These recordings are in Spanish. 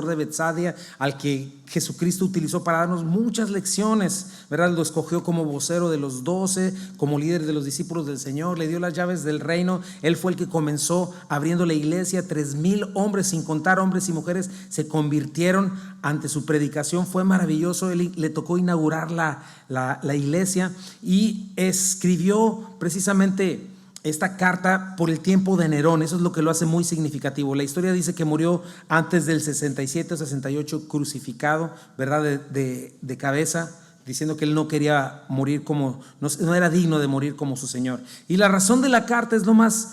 de Betsaida, al que Jesucristo utilizó para darnos muchas lecciones, ¿verdad? Lo escogió como vocero de los 12, como líder de los discípulos del Señor, le dio las llaves del reino. Él fue el que comenzó abriendo la iglesia. 3,000 hombres, sin contar hombres y mujeres, se convirtieron ante su predicación. Fue maravilloso. Él le tocó inaugurar la iglesia y escribió precisamente esta carta por el tiempo de Nerón. Eso es lo que lo hace muy significativo. La historia dice que murió antes del 67 o 68 crucificado, ¿verdad? De cabeza, diciendo que él no quería morir como, no era digno de morir como su Señor. Y la razón de la carta es lo más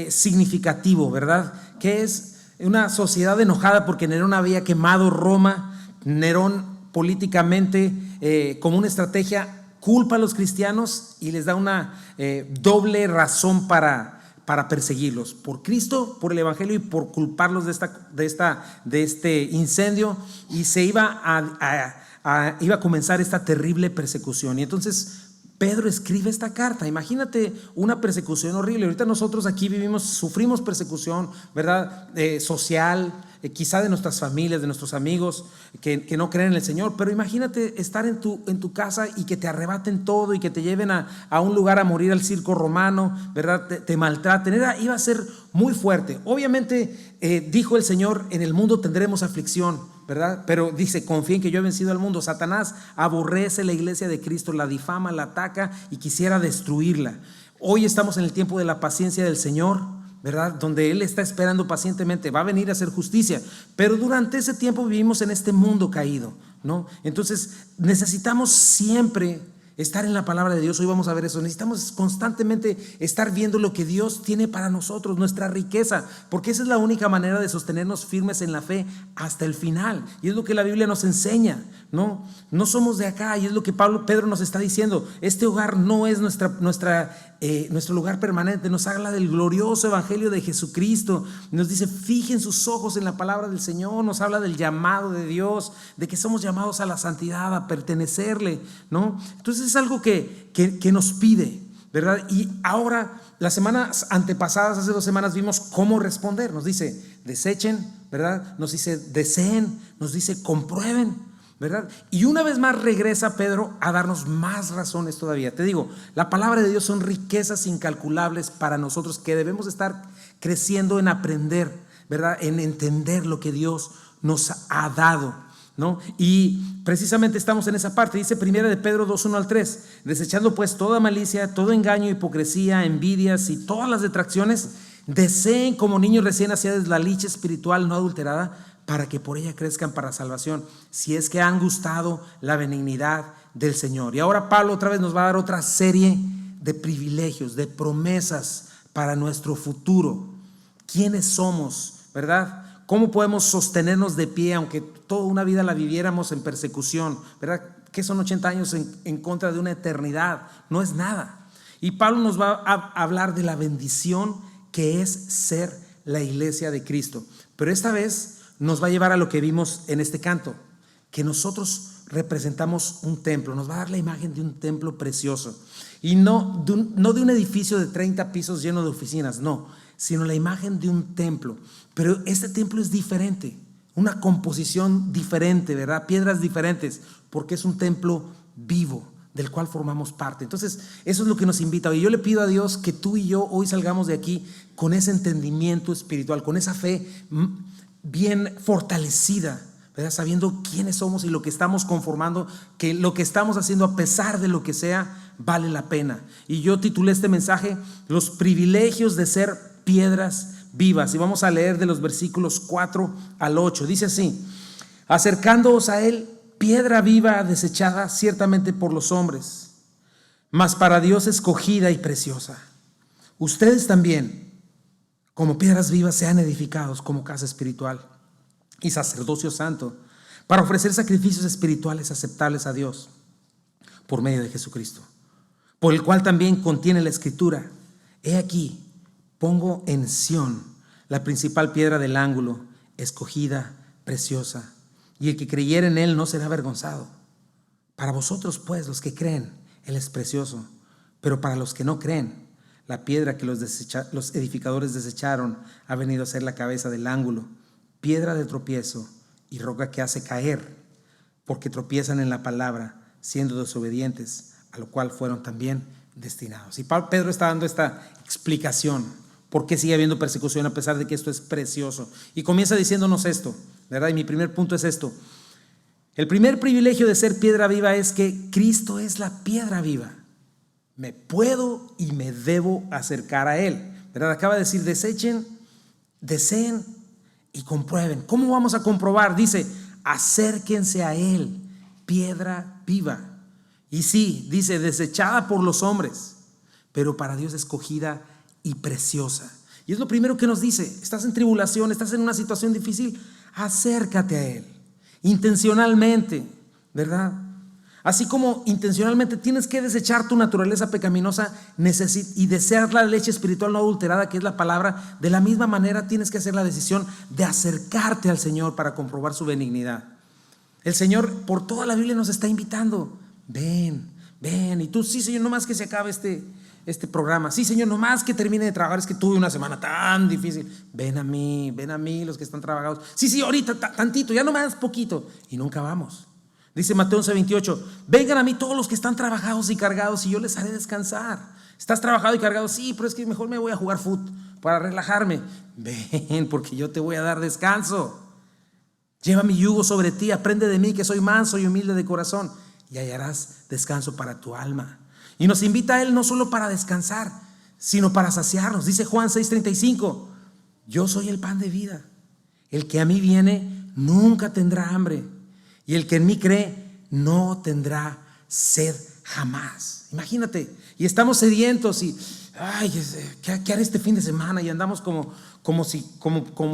significativo, ¿verdad? Que es una sociedad enojada porque Nerón había quemado Roma. Nerón políticamente, como una estrategia, culpa a los cristianos y les da una doble razón para perseguirlos: por Cristo, por el Evangelio y por culparlos de este incendio. Y se iba a comenzar esta terrible persecución. Y entonces Pedro escribe esta carta. Imagínate una persecución horrible. Ahorita nosotros aquí sufrimos persecución, ¿verdad? Social, quizá de nuestras familias, de nuestros amigos que no creen en el Señor. Pero imagínate estar en tu casa y que te arrebaten todo y que te lleven a un lugar a morir, al circo romano, ¿verdad? Te maltraten. Iba a ser muy fuerte. Obviamente dijo el Señor: en el mundo tendremos aflicción, ¿verdad? Pero dice: confíen que yo he vencido al mundo. Satanás aborrece la iglesia de Cristo, la difama, la ataca y quisiera destruirla. Hoy estamos en el tiempo de la paciencia del Señor, ¿verdad? Donde Él está esperando pacientemente, va a venir a hacer justicia. Pero durante ese tiempo vivimos en este mundo caído, ¿no? Entonces necesitamos siempre estar en la palabra de Dios. Hoy vamos a ver eso. Necesitamos constantemente estar viendo lo que Dios tiene para nosotros, nuestra riqueza, porque esa es la única manera de sostenernos firmes en la fe hasta el final. Y es lo que la Biblia nos enseña, ¿no? No somos de acá, y es lo que Pedro nos está diciendo. Este hogar no es nuestro lugar permanente. Nos habla del glorioso evangelio de Jesucristo. Nos dice: fijen sus ojos en la palabra del Señor. Nos habla del llamado de Dios, de que somos llamados a la santidad, a pertenecerle, ¿no? Entonces es algo que nos pide, ¿verdad? Y ahora, las semanas antepasadas, hace 2 semanas, vimos cómo responder. Nos dice: desechen, ¿verdad? Nos dice: deseen, nos dice: comprueben, ¿verdad? Y una vez más regresa Pedro a darnos más razones todavía. Te digo, la palabra de Dios son riquezas incalculables para nosotros, que debemos estar creciendo en aprender, ¿verdad? En entender lo que Dios nos ha dado, ¿no? Y precisamente estamos en esa parte. Dice 1 de Pedro 2:1-3: desechando pues toda malicia, todo engaño, hipocresía, envidias y todas las detracciones, deseen como niños recién nacidos la leche espiritual no adulterada, para que por ella crezcan para salvación, si es que han gustado la benignidad del Señor. Y ahora Pablo otra vez nos va a dar otra serie de privilegios, de promesas para nuestro futuro. ¿Quiénes somos, verdad? ¿Cómo podemos sostenernos de pie aunque toda una vida la viviéramos en persecución, ¿verdad? ¿Qué son 80 años en contra de una eternidad? No es nada. Y Pablo nos va a hablar de la bendición que es ser la iglesia de Cristo. Pero esta vez nos va a llevar a lo que vimos en este canto, que nosotros representamos un templo. Nos va a dar la imagen de un templo precioso, y no de un edificio de 30 pisos lleno de oficinas, no, sino la imagen de un templo. Pero este templo es diferente, una composición diferente, ¿verdad? Piedras diferentes, porque es un templo vivo del cual formamos parte. Entonces eso es lo que nos invita hoy. Yo le pido a Dios que tú y yo hoy salgamos de aquí con ese entendimiento espiritual, con esa fe bien fortalecida, ¿verdad? Sabiendo quiénes somos y lo que estamos conformando, que lo que estamos haciendo, a pesar de lo que sea, vale la pena. Y yo titulé este mensaje: los privilegios de ser piedras vivas. Y vamos a leer de los versículos 4-8. Dice así: acercándoos a él, piedra viva desechada ciertamente por los hombres, mas para Dios escogida y preciosa. Ustedes también, como piedras vivas, sean edificados como casa espiritual y sacerdocio santo, para ofrecer sacrificios espirituales aceptables a Dios por medio de Jesucristo, por el cual también contiene la escritura: he aquí, pongo en Sión la principal piedra del ángulo, escogida, preciosa, y el que creyere en él no será avergonzado. Para vosotros pues, los que creen, él es precioso, pero para los que no creen, la piedra que los edificadores desecharon ha venido a ser la cabeza del ángulo, piedra de tropiezo y roca que hace caer, porque tropiezan en la palabra, siendo desobedientes, a lo cual fueron también destinados. Y Pedro está dando esta explicación, por qué sigue habiendo persecución a pesar de que esto es precioso. Y comienza diciéndonos esto, ¿verdad? Y mi primer punto es esto. El primer privilegio de ser piedra viva es que Cristo es la piedra viva. Me puedo y me debo acercar a Él, ¿verdad? Acaba de decir, desechen, deseen y comprueben. ¿Cómo vamos a comprobar? Dice, acérquense a Él, piedra viva. Y sí, dice, desechada por los hombres, pero para Dios escogida y preciosa. Y es lo primero que nos dice, estás en tribulación, estás en una situación difícil, acércate a Él, intencionalmente, ¿verdad? Así como intencionalmente tienes que desechar tu naturaleza pecaminosa y desear la leche espiritual no adulterada, que es la palabra, de la misma manera tienes que hacer la decisión de acercarte al Señor para comprobar su benignidad. El Señor por toda la Biblia nos está invitando, ven, ven, y tú, sí Señor, no más que se acabe este programa, sí Señor, no más que termine de trabajar, es que tuve una semana tan difícil, ven a mí los que están trabajados, sí, ahorita tantito, ya no más poquito, y nunca vamos. Dice Mateo 11:28, vengan a mí todos los que están trabajados y cargados y yo les haré descansar. ¿Estás trabajado y cargado? Sí, pero es que mejor me voy a jugar fútbol para relajarme. Ven, porque yo te voy a dar descanso. Lleva mi yugo sobre ti, aprende de mí que soy manso y humilde de corazón y hallarás descanso para tu alma. Y nos invita a Él no solo para descansar, sino para saciarnos. Dice Juan 6:35, yo soy el pan de vida. El que a mí viene nunca tendrá hambre. Y el que en mí cree no tendrá sed jamás. Imagínate, y estamos sedientos y ¿qué haré este fin de semana? Y andamos como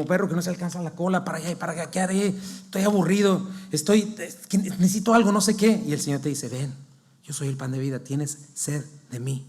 perro que no se alcanza la cola, para allá y para acá. ¿Qué haré? Estoy aburrido, necesito algo, no sé qué. Y el Señor te dice, ven, yo soy el pan de vida, tienes sed de mí.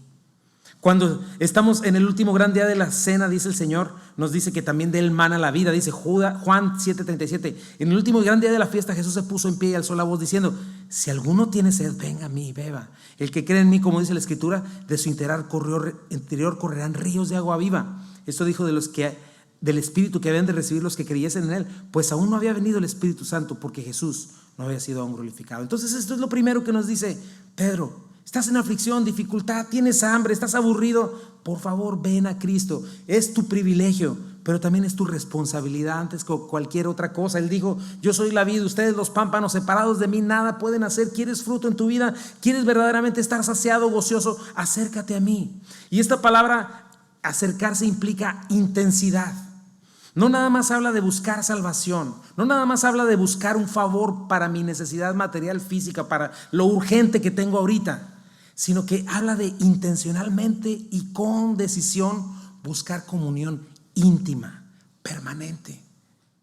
Cuando estamos en el último gran día de la cena, dice el Señor, nos dice que también de Él mana la vida. Dice Juan 7:37, en el último gran día de la fiesta Jesús se puso en pie y alzó la voz diciendo, si alguno tiene sed, venga a mí y beba. El que cree en mí, como dice la Escritura, de su interior correrán ríos de agua viva. Esto dijo del Espíritu que habían de recibir los que creyesen en Él, pues aún no había venido el Espíritu Santo porque Jesús no había sido aún glorificado. Entonces esto es lo primero que nos dice Pedro. Estás en aflicción, dificultad, tienes hambre, estás aburrido, por favor ven a Cristo. Es tu privilegio, pero también es tu responsabilidad antes que cualquier otra cosa. Él dijo, yo soy la vid, ustedes los pámpanos, separados de mí nada pueden hacer. ¿Quieres fruto en tu vida? ¿Quieres verdaderamente estar saciado, gozoso? Acércate a mí. Y esta palabra acercarse implica intensidad. No nada más habla de buscar salvación, no nada más habla de buscar un favor para mi necesidad material física, para lo urgente que tengo ahorita, sino que habla de intencionalmente y con decisión buscar comunión íntima, permanente,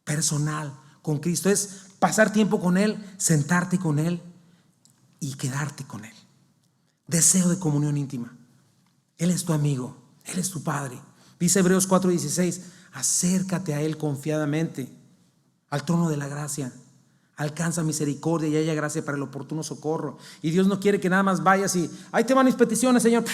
personal con Cristo. Es pasar tiempo con Él, sentarte con Él y quedarte con Él. Deseo de comunión íntima. Él es tu amigo, Él es tu Padre. Dice Hebreos 4:16, acércate a Él confiadamente, al trono de la gracia. Alcanza misericordia y haya gracia para el oportuno socorro. Y Dios no quiere que nada más vayas y ahí te van mis peticiones, Señor,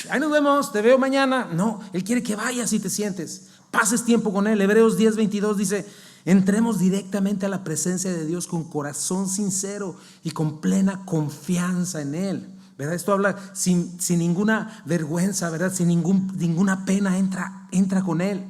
ahí nos vemos, te veo mañana. No, Él quiere que vayas y te sientes, pases tiempo con Él. Hebreos 10:22 dice, entremos directamente a la presencia de Dios con corazón sincero y con plena confianza en Él, ¿verdad? Esto habla sin ninguna vergüenza, ¿verdad? Sin ninguna pena, entra con Él.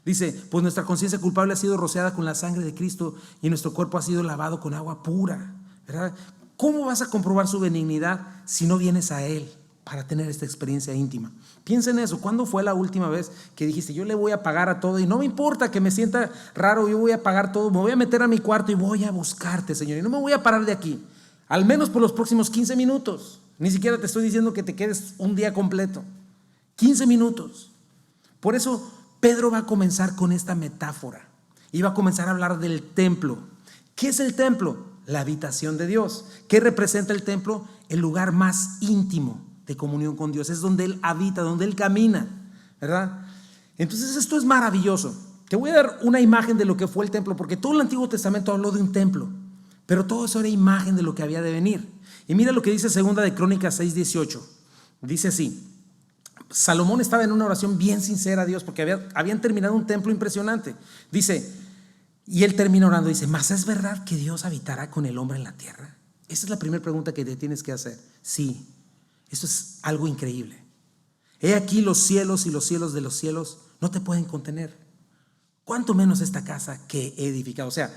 Dice, pues nuestra conciencia culpable ha sido rociada con la sangre de Cristo y nuestro cuerpo ha sido lavado con agua pura, ¿verdad? ¿Cómo vas a comprobar su benignidad si no vienes a Él para tener esta experiencia íntima? Piensa en eso. ¿Cuándo fue la última vez que dijiste, yo le voy a pagar a todo y no me importa que me sienta raro, yo voy a pagar todo, me voy a meter a mi cuarto y voy a buscarte, Señor, y no me voy a parar de aquí, al menos por los próximos 15 minutos? Ni siquiera te estoy diciendo que te quedes un día completo, 15 minutos. Por eso Pedro va a comenzar con esta metáfora y va a comenzar a hablar del templo. ¿Qué es el templo? La habitación de Dios. ¿Qué representa el templo? El lugar más íntimo de comunión con Dios. Es donde Él habita, donde Él camina, ¿verdad? Entonces esto es maravilloso. Te voy a dar una imagen de lo que fue el templo, porque todo el Antiguo Testamento habló de un templo, pero todo eso era imagen de lo que había de venir. Y mira lo que dice 2 de Crónicas 6:18. Dice así: Salomón estaba en una oración bien sincera a Dios porque habían terminado un templo impresionante. Dice, Y él termina orando y dice: ¿mas es verdad que Dios habitará con el hombre en la tierra? Esa es la primera pregunta que te tienes que hacer. Sí, eso es algo increíble. He aquí los cielos y los cielos de los cielos no te pueden contener, cuánto menos esta casa que he edificado. O sea,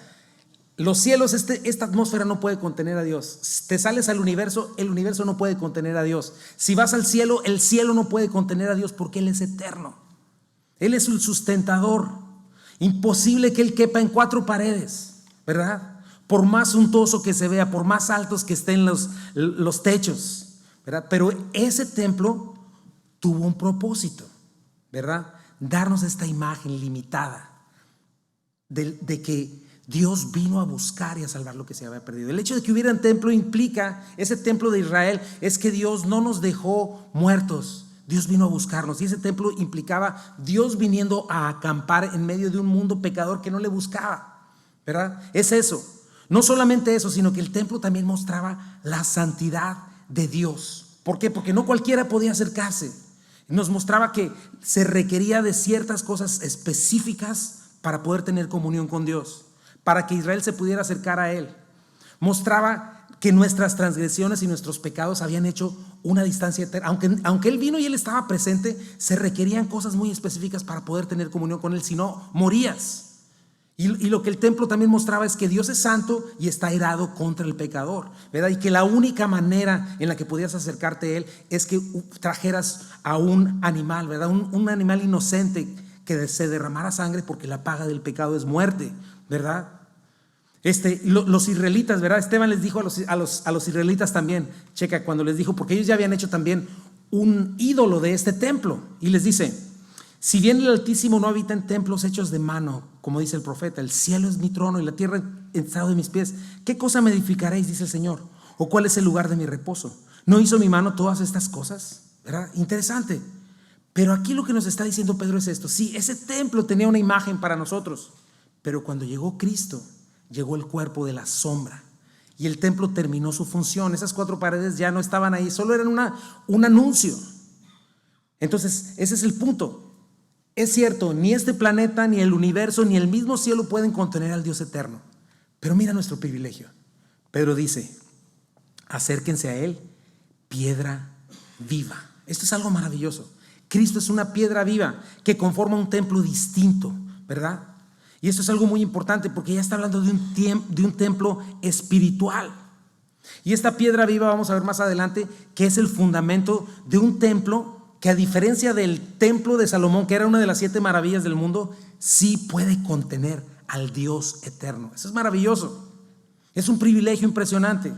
los cielos, esta atmósfera no puede contener a Dios. Te sales al universo, el universo no puede contener a Dios. Si vas al cielo, el cielo no puede contener a Dios, porque Él es eterno. Él es el sustentador. Imposible que Él quepa en cuatro paredes, ¿verdad? Por más suntuoso que se vea, por más altos que estén los techos, ¿verdad? Pero ese templo tuvo un propósito, ¿verdad? Darnos esta imagen limitada de que Dios vino a buscar y a salvar lo que se había perdido. El hecho de que hubiera un templo implica, ese templo de Israel, es que Dios no nos dejó muertos. Dios vino a buscarnos, y ese templo implicaba Dios viniendo a acampar en medio de un mundo pecador que no le buscaba, ¿verdad? Es eso. No solamente eso, sino que el templo también mostraba la santidad de Dios. ¿Por qué? Porque no cualquiera podía acercarse. Nos mostraba que se requería de ciertas cosas específicas para poder tener comunión con Dios, para que Israel se pudiera acercar a Él. Mostraba que nuestras transgresiones y nuestros pecados habían hecho una distancia eterna. Aunque Él vino y Él estaba presente, se requerían cosas muy específicas para poder tener comunión con Él, si no, morías. Y lo que el templo también mostraba es que Dios es santo y está airado contra el pecador, ¿verdad? Y que la única manera en la que podías acercarte a Él es que trajeras a un animal, ¿verdad? Un animal inocente que se derramara sangre, porque la paga del pecado es muerte, ¿verdad? Los israelitas, ¿verdad? Esteban les dijo a los israelitas también, checa, cuando les dijo, porque ellos ya habían hecho también un ídolo de este templo, y les dice: si bien el Altísimo no habita en templos hechos de mano, como dice el profeta, el cielo es mi trono y la tierra el estrado de mis pies, ¿qué cosa me edificaréis? Dice el Señor. ¿O cuál es el lugar de mi reposo? ¿No hizo mi mano todas estas cosas? ¿Verdad? Interesante. Pero aquí lo que nos está diciendo Pedro es esto: sí, ese templo tenía una imagen para nosotros, pero cuando llegó Cristo, llegó el cuerpo de la sombra, y el templo terminó su función. Esas cuatro paredes ya no estaban ahí, solo eran un anuncio. Entonces, ese es el punto. Es cierto, ni este planeta, ni el universo, ni el mismo cielo pueden contener al Dios eterno. Pero mira nuestro privilegio. Pedro dice: acérquense a Él, piedra viva. Esto es algo maravilloso. Cristo es una piedra viva que conforma un templo distinto, ¿verdad? Y esto es algo muy importante, porque ya está hablando de un templo espiritual. Y esta piedra viva, vamos a ver más adelante, que es el fundamento de un templo que, a diferencia del templo de Salomón, que era una de las 7 maravillas del mundo, sí puede contener al Dios eterno. Eso es maravilloso. Es un privilegio impresionante.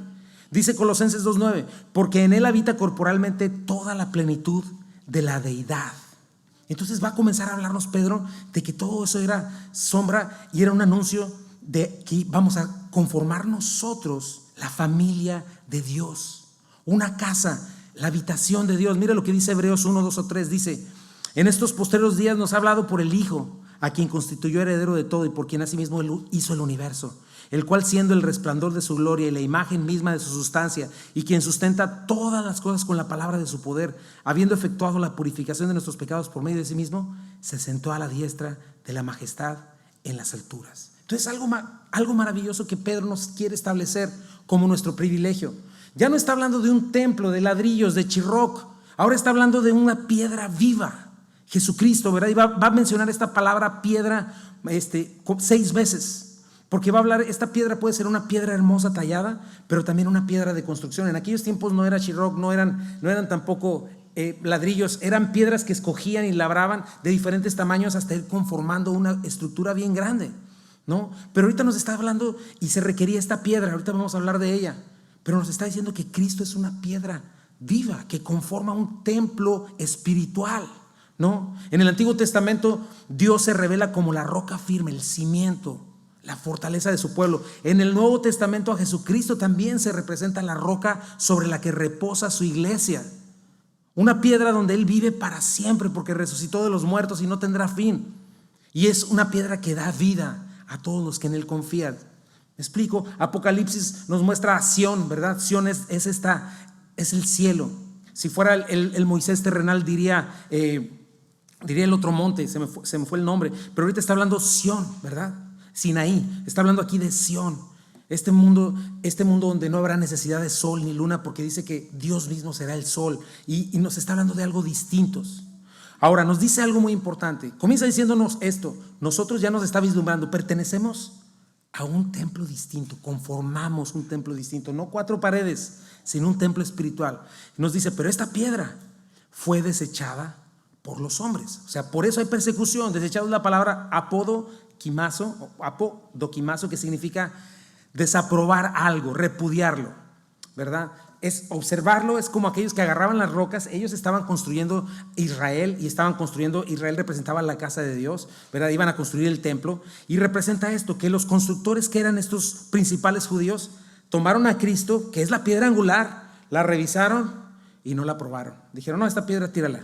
Dice Colosenses 2:9: porque en Él habita corporalmente toda la plenitud de la deidad. Entonces va a comenzar a hablarnos Pedro de que todo eso era sombra y era un anuncio de que vamos a conformar nosotros la familia de Dios, una casa, la habitación de Dios. Mira lo que dice Hebreos 1, 2 o 3. Dice: en estos postreros días nos ha hablado por el Hijo, a quien constituyó heredero de todo y por quien asimismo Él hizo el universo, el cual, siendo el resplandor de su gloria y la imagen misma de su sustancia, y quien sustenta todas las cosas con la palabra de su poder, habiendo efectuado la purificación de nuestros pecados por medio de sí mismo, se sentó a la diestra de la majestad en las alturas. Entonces, algo maravilloso que Pedro nos quiere establecer como nuestro privilegio. Ya no está hablando de un templo de ladrillos, de chirroc. Ahora está hablando de una piedra viva, Jesucristo, ¿verdad? Y va a mencionar esta palabra piedra 6 veces. Porque va a hablar, esta piedra puede ser una piedra hermosa tallada, pero también una piedra de construcción. En aquellos tiempos no era chirroc, no eran tampoco ladrillos, eran piedras que escogían y labraban de diferentes tamaños hasta ir conformando una estructura bien grande, ¿no? Pero ahorita nos está hablando y se requería esta piedra, ahorita vamos a hablar de ella, pero nos está diciendo que Cristo es una piedra viva que conforma un templo espiritual, ¿no? En el Antiguo Testamento Dios se revela como la roca firme, el cimiento, la fortaleza de su pueblo. En el Nuevo Testamento a Jesucristo también se representa la roca sobre la que reposa su iglesia, una piedra donde Él vive para siempre, porque resucitó de los muertos y no tendrá fin. Y es una piedra que da vida a todos los que en Él confían. ¿Me explico? Apocalipsis nos muestra a Sión, ¿verdad? Sión es el cielo. Si fuera el Moisés terrenal diría el otro monte, se me fue el nombre, pero ahorita está hablando Sión, ¿verdad? Sinaí, está hablando aquí de Sión. Este mundo donde no habrá necesidad de sol ni luna, porque dice que Dios mismo será el sol, y nos está hablando de algo distintos. Ahora nos dice algo muy importante. Comienza diciéndonos esto: nosotros ya nos está vislumbrando, pertenecemos a un templo distinto, conformamos un templo distinto, no 4 paredes, sino un templo espiritual. Nos dice, pero esta piedra fue desechada por los hombres. O sea, por eso hay persecución. Desechado es la palabra apodoquimazo, que significa desaprobar algo, repudiarlo, ¿verdad? Es observarlo, es como aquellos que agarraban las rocas. Ellos estaban construyendo Israel, y Israel representaba la casa de Dios, ¿verdad? Iban a construir el templo, y representa esto, que los constructores, que eran estos principales judíos, tomaron a Cristo, que es la piedra angular, la revisaron y no la aprobaron. Dijeron, no, esta piedra tírala,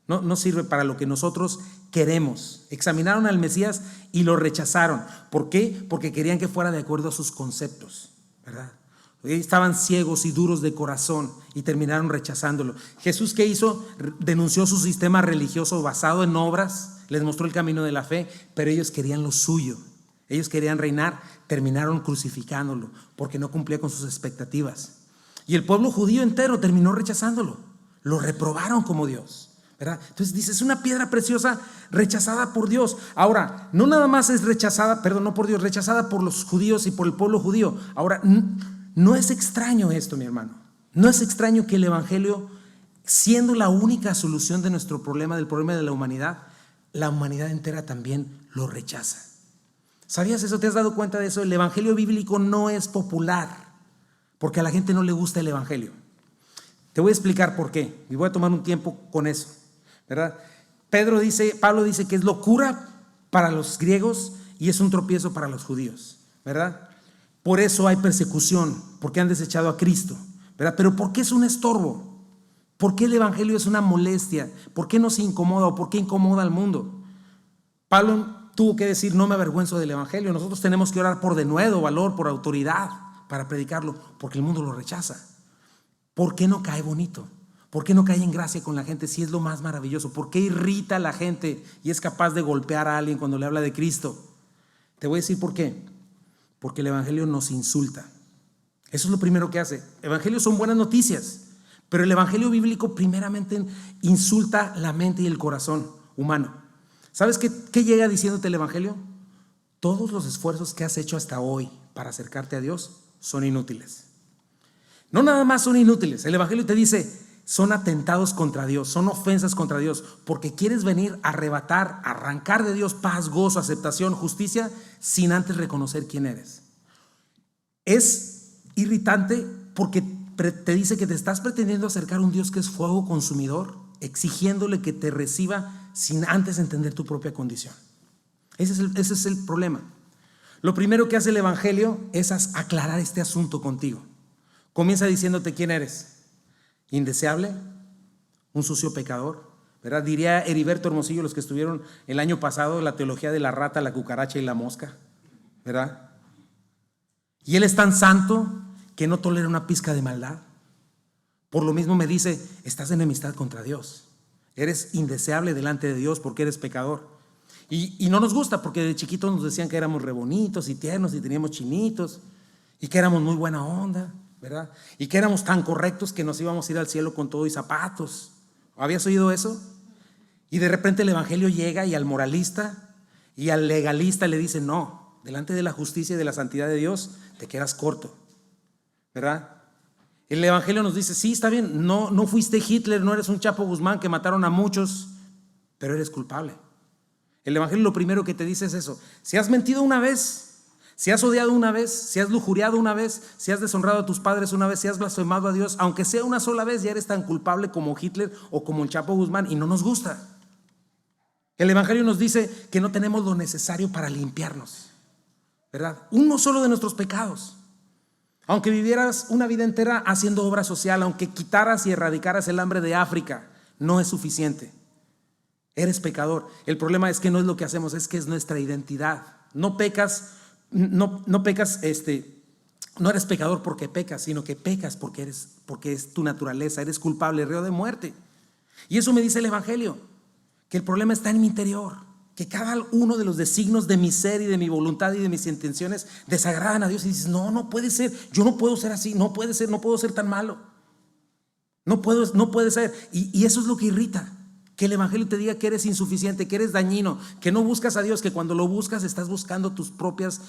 no sirve para lo que nosotros queremos. Examinaron al Mesías y lo rechazaron. ¿Por qué? Porque querían que fuera de acuerdo a sus conceptos, ¿verdad? Estaban ciegos y duros de corazón y terminaron rechazándolo. Jesús, ¿qué hizo? Denunció su sistema religioso basado en obras, les mostró el camino de la fe, pero ellos querían lo suyo. Ellos querían reinar, terminaron crucificándolo porque no cumplía con sus expectativas. Y el pueblo judío entero terminó rechazándolo, lo reprobaron como Dios, ¿verdad? Entonces dice, es una piedra preciosa rechazada por Dios. Ahora, no nada más es rechazada, no por Dios, rechazada por los judíos y por el pueblo judío. Ahora, no es extraño esto, mi hermano. No es extraño que el evangelio, siendo la única solución de nuestro problema, del problema de la humanidad entera también lo rechaza. ¿Sabías eso? ¿Te has dado cuenta de eso? El evangelio bíblico no es popular porque a la gente no le gusta el evangelio. Te voy a explicar por qué, y voy a tomar un tiempo con eso, ¿verdad? Pablo dice que es locura para los griegos y es un tropiezo para los judíos, ¿verdad? Por eso hay persecución, porque han desechado a Cristo, ¿verdad? Pero ¿por qué es un estorbo? ¿Por qué el evangelio es una molestia? ¿Por qué nos incomoda o por qué incomoda al mundo? Pablo tuvo que decir, no me avergüenzo del evangelio. Nosotros tenemos que orar por denuedo, valor, por autoridad para predicarlo, porque el mundo lo rechaza. ¿Por qué no cae bonito? ¿Por qué no cae en gracia con la gente si es lo más maravilloso? ¿Por qué irrita a la gente y es capaz de golpear a alguien cuando le habla de Cristo? Te voy a decir por qué. Porque el evangelio nos insulta. Eso es lo primero que hace. Evangelios son buenas noticias, pero el evangelio bíblico primeramente insulta la mente y el corazón humano. ¿Sabes qué llega diciéndote el evangelio? Todos los esfuerzos que has hecho hasta hoy para acercarte a Dios son inútiles. No nada más son inútiles. El evangelio te dice, son atentados contra Dios, son ofensas contra Dios, porque quieres venir a arrebatar, arrancar de Dios paz, gozo, aceptación, justicia, sin antes reconocer quién eres. Es irritante porque te dice que te estás pretendiendo acercar a un Dios que es fuego consumidor, exigiéndole que te reciba sin antes entender tu propia condición. Ese es el problema. Lo primero que hace el evangelio es aclarar este asunto contigo. Comienza diciéndote quién eres. Indeseable, un sucio pecador, ¿verdad? Diría Heriberto Hermosillo, los que estuvieron el año pasado, la teología de la rata, la cucaracha y la mosca, ¿verdad? Y él es tan santo que no tolera una pizca de maldad. Por lo mismo me dice, estás en enemistad contra Dios, eres indeseable delante de Dios porque eres pecador. Y no nos gusta porque de chiquitos nos decían que éramos re bonitos y tiernos y teníamos chinitos y que éramos muy buena onda, ¿verdad? Y que éramos tan correctos que nos íbamos a ir al cielo con todo y zapatos. ¿Habías oído eso? Y de repente el evangelio llega y al moralista y al legalista le dice, no, delante de la justicia y de la santidad de Dios te quedas corto, ¿verdad? El evangelio nos dice, sí, está bien, no fuiste Hitler, no eres un Chapo Guzmán que mataron a muchos, pero eres culpable. El evangelio lo primero que te dice es eso. Si has mentido una vez, si has odiado una vez, si has lujuriado una vez, si has deshonrado a tus padres una vez, si has blasfemado a Dios, aunque sea una sola vez, ya eres tan culpable como Hitler o como el Chapo Guzmán y no nos gusta. El evangelio nos dice que no tenemos lo necesario para limpiarnos, ¿verdad? Uno solo de nuestros pecados. Aunque vivieras una vida entera haciendo obra social, aunque quitaras y erradicaras el hambre de África, no es suficiente. Eres pecador. El problema es que no es lo que hacemos, es que es nuestra identidad. No pecas, no eres pecador porque pecas, sino que pecas porque es tu naturaleza, eres culpable, reo de muerte. Y eso me dice el evangelio, que el problema está en mi interior, que cada uno de los designios de mi ser y de mi voluntad y de mis intenciones desagradan a Dios, y dices, no puede ser, yo no puedo ser así, no puede ser, no puedo ser tan malo, no puede ser. Y eso es lo que irrita, que el evangelio te diga que eres insuficiente, que eres dañino, que no buscas a Dios, que cuando lo buscas estás buscando tus propios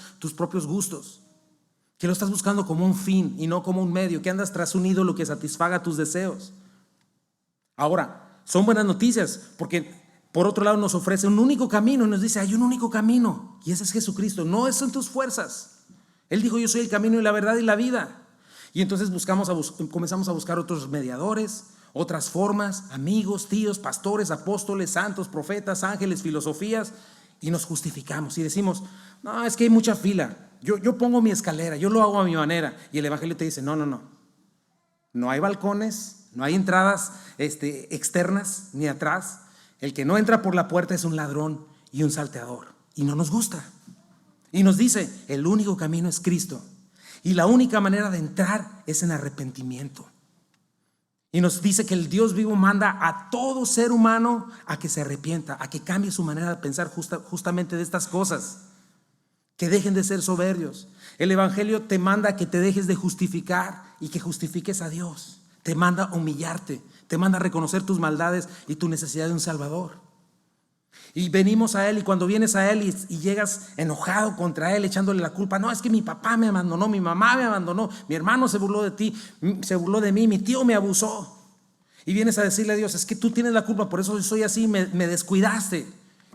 gustos, que lo estás buscando como un fin y no como un medio, que andas tras un ídolo que satisfaga tus deseos. Ahora, son buenas noticias, porque por otro lado nos ofrece un único camino y nos dice, hay un único camino, y ese es Jesucristo. No son tus fuerzas. Él dijo, yo soy el camino y la verdad y la vida. Y entonces comenzamos a buscar otros mediadores, otras formas, amigos, tíos, pastores, apóstoles, santos, profetas, ángeles, filosofías, y nos justificamos y decimos, no, es que hay mucha fila, yo pongo mi escalera, yo lo hago a mi manera. Y el evangelio te dice, no hay balcones, no hay entradas externas ni atrás. El que no entra por la puerta es un ladrón y un salteador, y no nos gusta. Y nos dice, el único camino es Cristo, y la única manera de entrar es en arrepentimiento. Y nos dice que el Dios vivo manda a todo ser humano a que se arrepienta, a que cambie su manera de pensar justamente de estas cosas, que dejen de ser soberbios. El evangelio te manda a que te dejes de justificar y que justifiques a Dios. Te manda a humillarte, te manda a reconocer tus maldades y tu necesidad de un Salvador. Y venimos a Él, y cuando vienes a Él y llegas enojado contra Él, echándole la culpa, no, es que mi papá me abandonó, mi mamá me abandonó, mi hermano se burló de ti, se burló de mí, mi tío me abusó. Y vienes a decirle a Dios, es que tú tienes la culpa, por eso soy así, me descuidaste.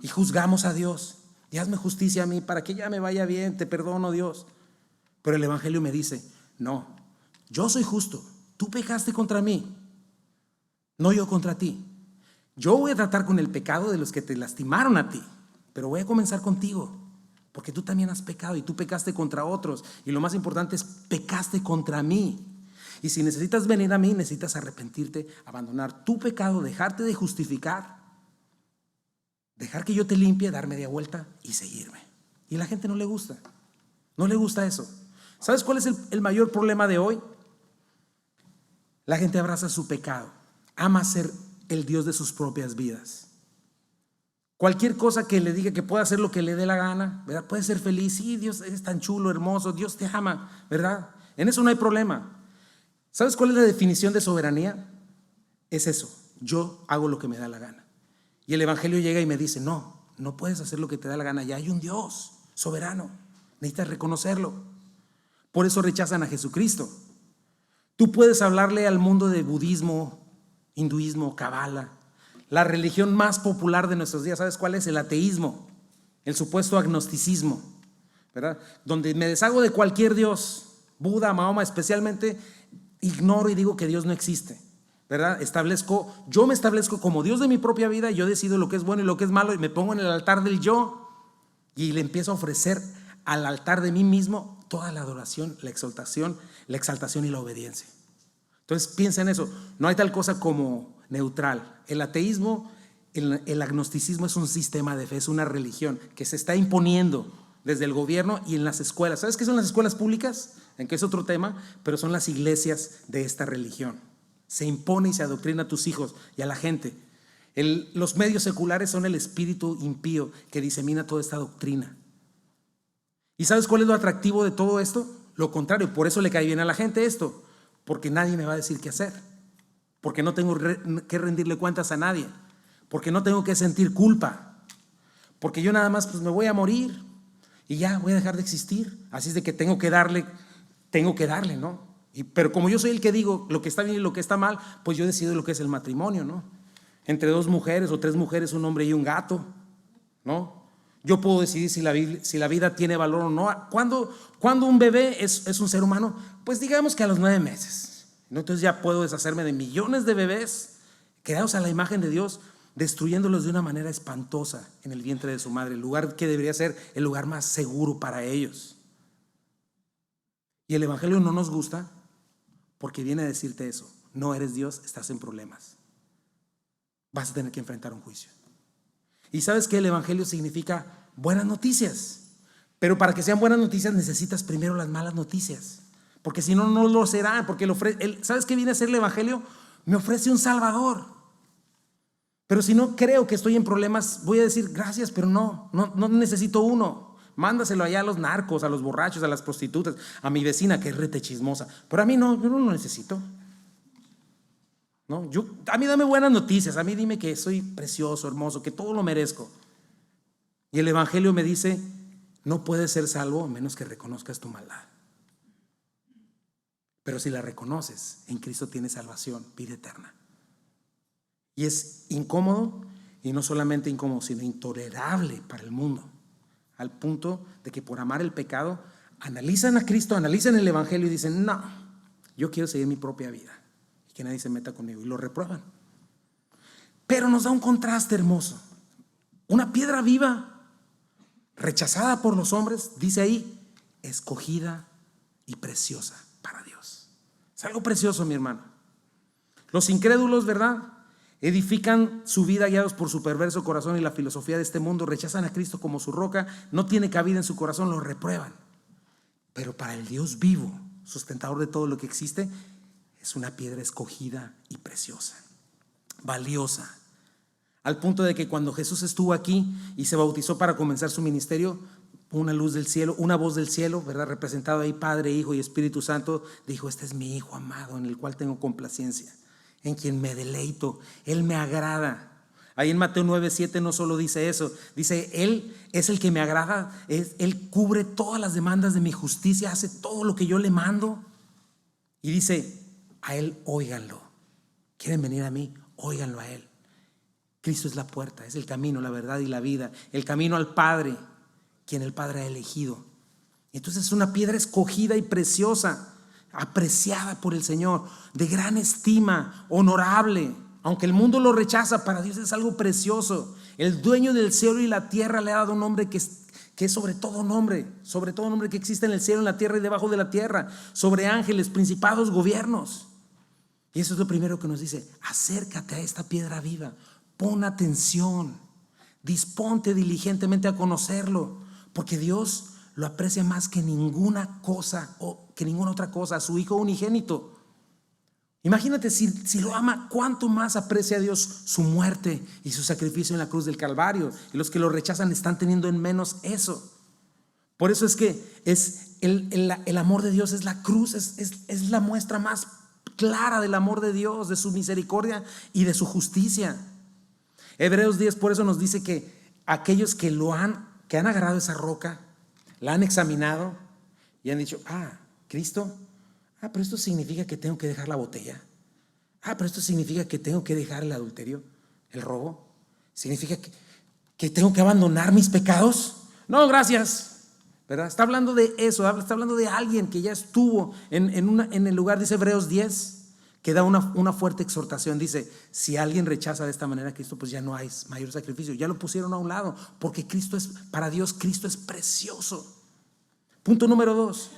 Y juzgamos a Dios, y hazme justicia a mí para que ya me vaya bien, te perdono, Dios. Pero el evangelio me dice, no, yo soy justo, tú pecaste contra mí, no yo contra ti. Yo voy a tratar con el pecado de los que te lastimaron a ti, pero voy a comenzar contigo, porque tú también has pecado y tú pecaste contra otros, y lo más importante es, pecaste contra mí. Y si necesitas venir a mí, necesitas arrepentirte, abandonar tu pecado, dejarte de justificar, dejar que yo te limpie, dar media vuelta y seguirme. Y a la gente no le gusta eso. ¿Sabes cuál es el mayor problema de hoy? La gente abraza su pecado, ama ser el Dios de sus propias vidas. Cualquier cosa que le diga que pueda hacer lo que le dé la gana, ¿verdad? Puede ser feliz, sí, Dios es tan chulo, hermoso, Dios te ama, ¿verdad? En eso no hay problema. ¿Sabes cuál es la definición de soberanía? Es eso, yo hago lo que me da la gana. Y el evangelio llega y me dice, no puedes hacer lo que te da la gana, ya hay un Dios soberano, necesitas reconocerlo. Por eso rechazan a Jesucristo. Tú puedes hablarle al mundo de budismo, hinduismo, cabala, la religión más popular de nuestros días. ¿Sabes cuál es? El ateísmo, el supuesto agnosticismo, ¿verdad? Donde me deshago de cualquier Dios, Buda, Mahoma, especialmente ignoro y digo que Dios no existe, ¿verdad? Yo me establezco como Dios de mi propia vida, y yo decido lo que es bueno y lo que es malo, y me pongo en el altar del yo y le empiezo a ofrecer al altar de mí mismo toda la adoración, la exaltación y la obediencia. Entonces piensa en eso, no hay tal cosa como neutral. El ateísmo, el agnosticismo es un sistema de fe, es una religión que se está imponiendo desde el gobierno y en las escuelas. ¿Sabes qué son las escuelas públicas? En que es otro tema, pero son las iglesias de esta religión. Se impone y se adoctrina a tus hijos y a la gente. Los medios seculares son el espíritu impío que disemina toda esta doctrina. ¿Y sabes cuál es lo atractivo de todo esto? Lo contrario, por eso le cae bien a la gente esto, porque nadie me va a decir qué hacer, porque no tengo que rendirle cuentas a nadie, porque no tengo que sentir culpa, porque yo nada más pues me voy a morir y ya voy a dejar de existir. Así es de que tengo que darle, ¿no? Pero como yo soy el que digo lo que está bien y lo que está mal, pues yo decido lo que es el matrimonio, ¿no? Entre 2 mujeres o 3 mujeres, un hombre y un gato, ¿no? Yo puedo decidir si la vida tiene valor o no. ¿Cuándo un bebé es un ser humano? Pues digamos que a los 9 meses. Entonces ya puedo deshacerme de millones de bebés creados a la imagen de Dios, destruyéndolos de una manera espantosa en el vientre de su madre, el lugar que debería ser el lugar más seguro para ellos. Y el evangelio no nos gusta porque viene a decirte eso: no eres Dios, estás en problemas, vas a tener que enfrentar un juicio. Y sabes que el evangelio significa buenas noticias, pero para que sean buenas noticias necesitas primero las malas noticias, porque si no, no lo serán. Porque ¿sabes qué viene a ser el evangelio? Me ofrece un Salvador, Pero si no creo que estoy en problemas, voy a decir gracias, pero no necesito uno. Mándaselo allá a los narcos, a los borrachos, a las prostitutas, a mi vecina que es rete chismosa. Pero a mí no, yo no lo necesito. No, a mí dame buenas noticias, a mí dime que soy precioso, hermoso, que todo lo merezco. Y el Evangelio me dice, no puedes ser salvo a menos que reconozcas tu maldad. Pero si la reconoces, en Cristo tienes salvación, vida eterna. Y es incómodo, y no solamente incómodo, sino intolerable para el mundo, al punto de que por amar el pecado analizan a Cristo, analizan el Evangelio y dicen, no, yo quiero seguir mi propia vida y que nadie se meta conmigo, y lo reprueban. Pero nos da un contraste hermoso. Una piedra viva, rechazada por los hombres, dice ahí, escogida y preciosa para Dios. Es algo precioso, mi hermano. Los incrédulos, ¿verdad?, edifican su vida guiados por su perverso corazón y la filosofía de este mundo, rechazan a Cristo como su roca, no tiene cabida en su corazón, lo reprueban. Pero para el Dios vivo, sustentador de todo lo que existe, es una piedra escogida y preciosa, valiosa, al punto de que cuando Jesús estuvo aquí y se bautizó para comenzar su ministerio, una luz del cielo, una voz del cielo, ¿verdad?, representado ahí Padre, Hijo y Espíritu Santo, dijo, este es mi Hijo amado en el cual tengo complacencia, en quien me deleito, Él me agrada. Ahí en Mateo 9:7 no solo dice eso, dice, Él es el que me agrada, Él cubre todas las demandas de mi justicia, hace todo lo que yo le mando. Y dice, a Él óiganlo. ¿Quieren venir a mí? Óiganlo a Él. Cristo es la puerta, es el camino, la verdad y la vida, el camino al Padre, quien el Padre ha elegido. Entonces es una piedra escogida y preciosa, apreciada por el Señor, de gran estima, honorable. Aunque el mundo lo rechaza, para Dios es algo precioso. El dueño del cielo y la tierra le ha dado un nombre que es sobre todo nombre que existe en el cielo, en la tierra y debajo de la tierra, sobre ángeles, principados, gobiernos. Y eso es lo primero que nos dice, acércate a esta piedra viva, pon atención, disponte diligentemente a conocerlo, porque Dios lo aprecia más que ninguna cosa o que ninguna otra cosa, a su Hijo unigénito. Imagínate si lo ama, cuánto más aprecia a Dios su muerte y su sacrificio en la cruz del Calvario. Y los que lo rechazan están teniendo en menos eso. Por eso es que es el amor de Dios es la cruz, es la muestra más clara del amor de Dios, de su misericordia y de su justicia. Hebreos 10 por eso nos dice que aquellos que han agarrado esa roca, la han examinado y han dicho, Cristo, pero esto significa que tengo que dejar la botella. Pero esto significa que tengo que dejar el adulterio, el robo. Significa que tengo que abandonar mis pecados. No, gracias, ¿verdad? Está hablando de eso, está hablando de alguien que ya estuvo en el lugar, dice Hebreos 10, que da una fuerte exhortación. Dice, si alguien rechaza de esta manera a Cristo, pues ya no hay mayor sacrificio. Ya lo pusieron a un lado, porque para Dios Cristo es precioso. Punto número 2.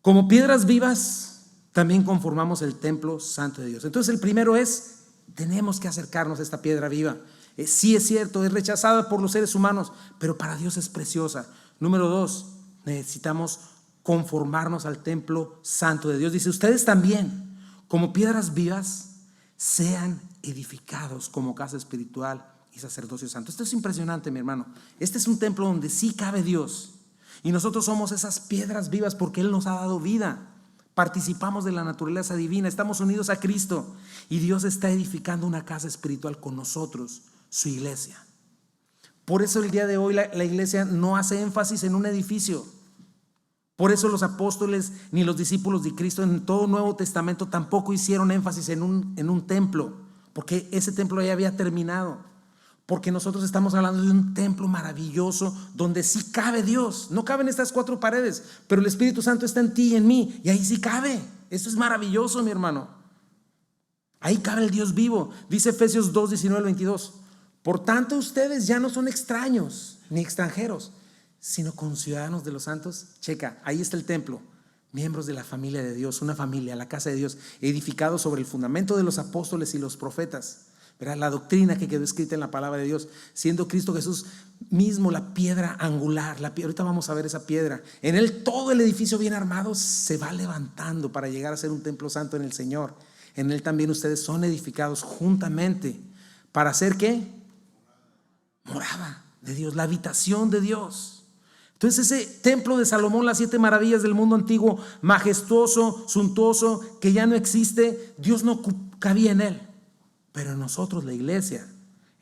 Como piedras vivas, también conformamos el templo santo de Dios. Entonces el primero es, tenemos que acercarnos a esta piedra viva. Sí es cierto, es rechazada por los seres humanos, pero para Dios es preciosa. Número 2, necesitamos conformarnos al templo santo de Dios. Dice, ustedes también, como piedras vivas, sean edificados como casa espiritual y sacerdocio santo. Esto es impresionante, mi hermano. Este es un templo donde sí cabe Dios. Y nosotros somos esas piedras vivas porque Él nos ha dado vida. Participamos de la naturaleza divina, estamos unidos a Cristo y Dios está edificando una casa espiritual con nosotros, su iglesia. Por eso el día de hoy la iglesia no hace énfasis en un edificio. Por eso los apóstoles ni los discípulos de Cristo en todo el Nuevo Testamento tampoco hicieron énfasis en un templo, porque ese templo ya había terminado. Porque nosotros estamos hablando de un templo maravilloso donde sí cabe Dios. No caben estas 4 paredes, pero el Espíritu Santo está en ti y en mí, y ahí sí cabe. Esto es maravilloso, mi hermano. Ahí cabe el Dios vivo. Dice Efesios 2, 19 al 22. Por tanto, ustedes ya no son extraños ni extranjeros, sino conciudadanos de los santos. Checa, ahí está el templo. Miembros de la familia de Dios, una familia, la casa de Dios, edificados sobre el fundamento de los apóstoles y los profetas. ¿Verdad? La doctrina que quedó escrita en la palabra de Dios, siendo Cristo Jesús mismo la piedra angular. Ahorita vamos a ver esa piedra. En Él todo el edificio bien armado se va levantando para llegar a ser un templo santo en el Señor. En Él también ustedes son edificados juntamente ¿Para hacer qué? Morada de Dios, la habitación de Dios. Entonces ese templo de Salomón, las 7 maravillas del mundo antiguo, majestuoso, suntuoso, que ya no existe, Dios no cabía en él. Pero en nosotros, la iglesia,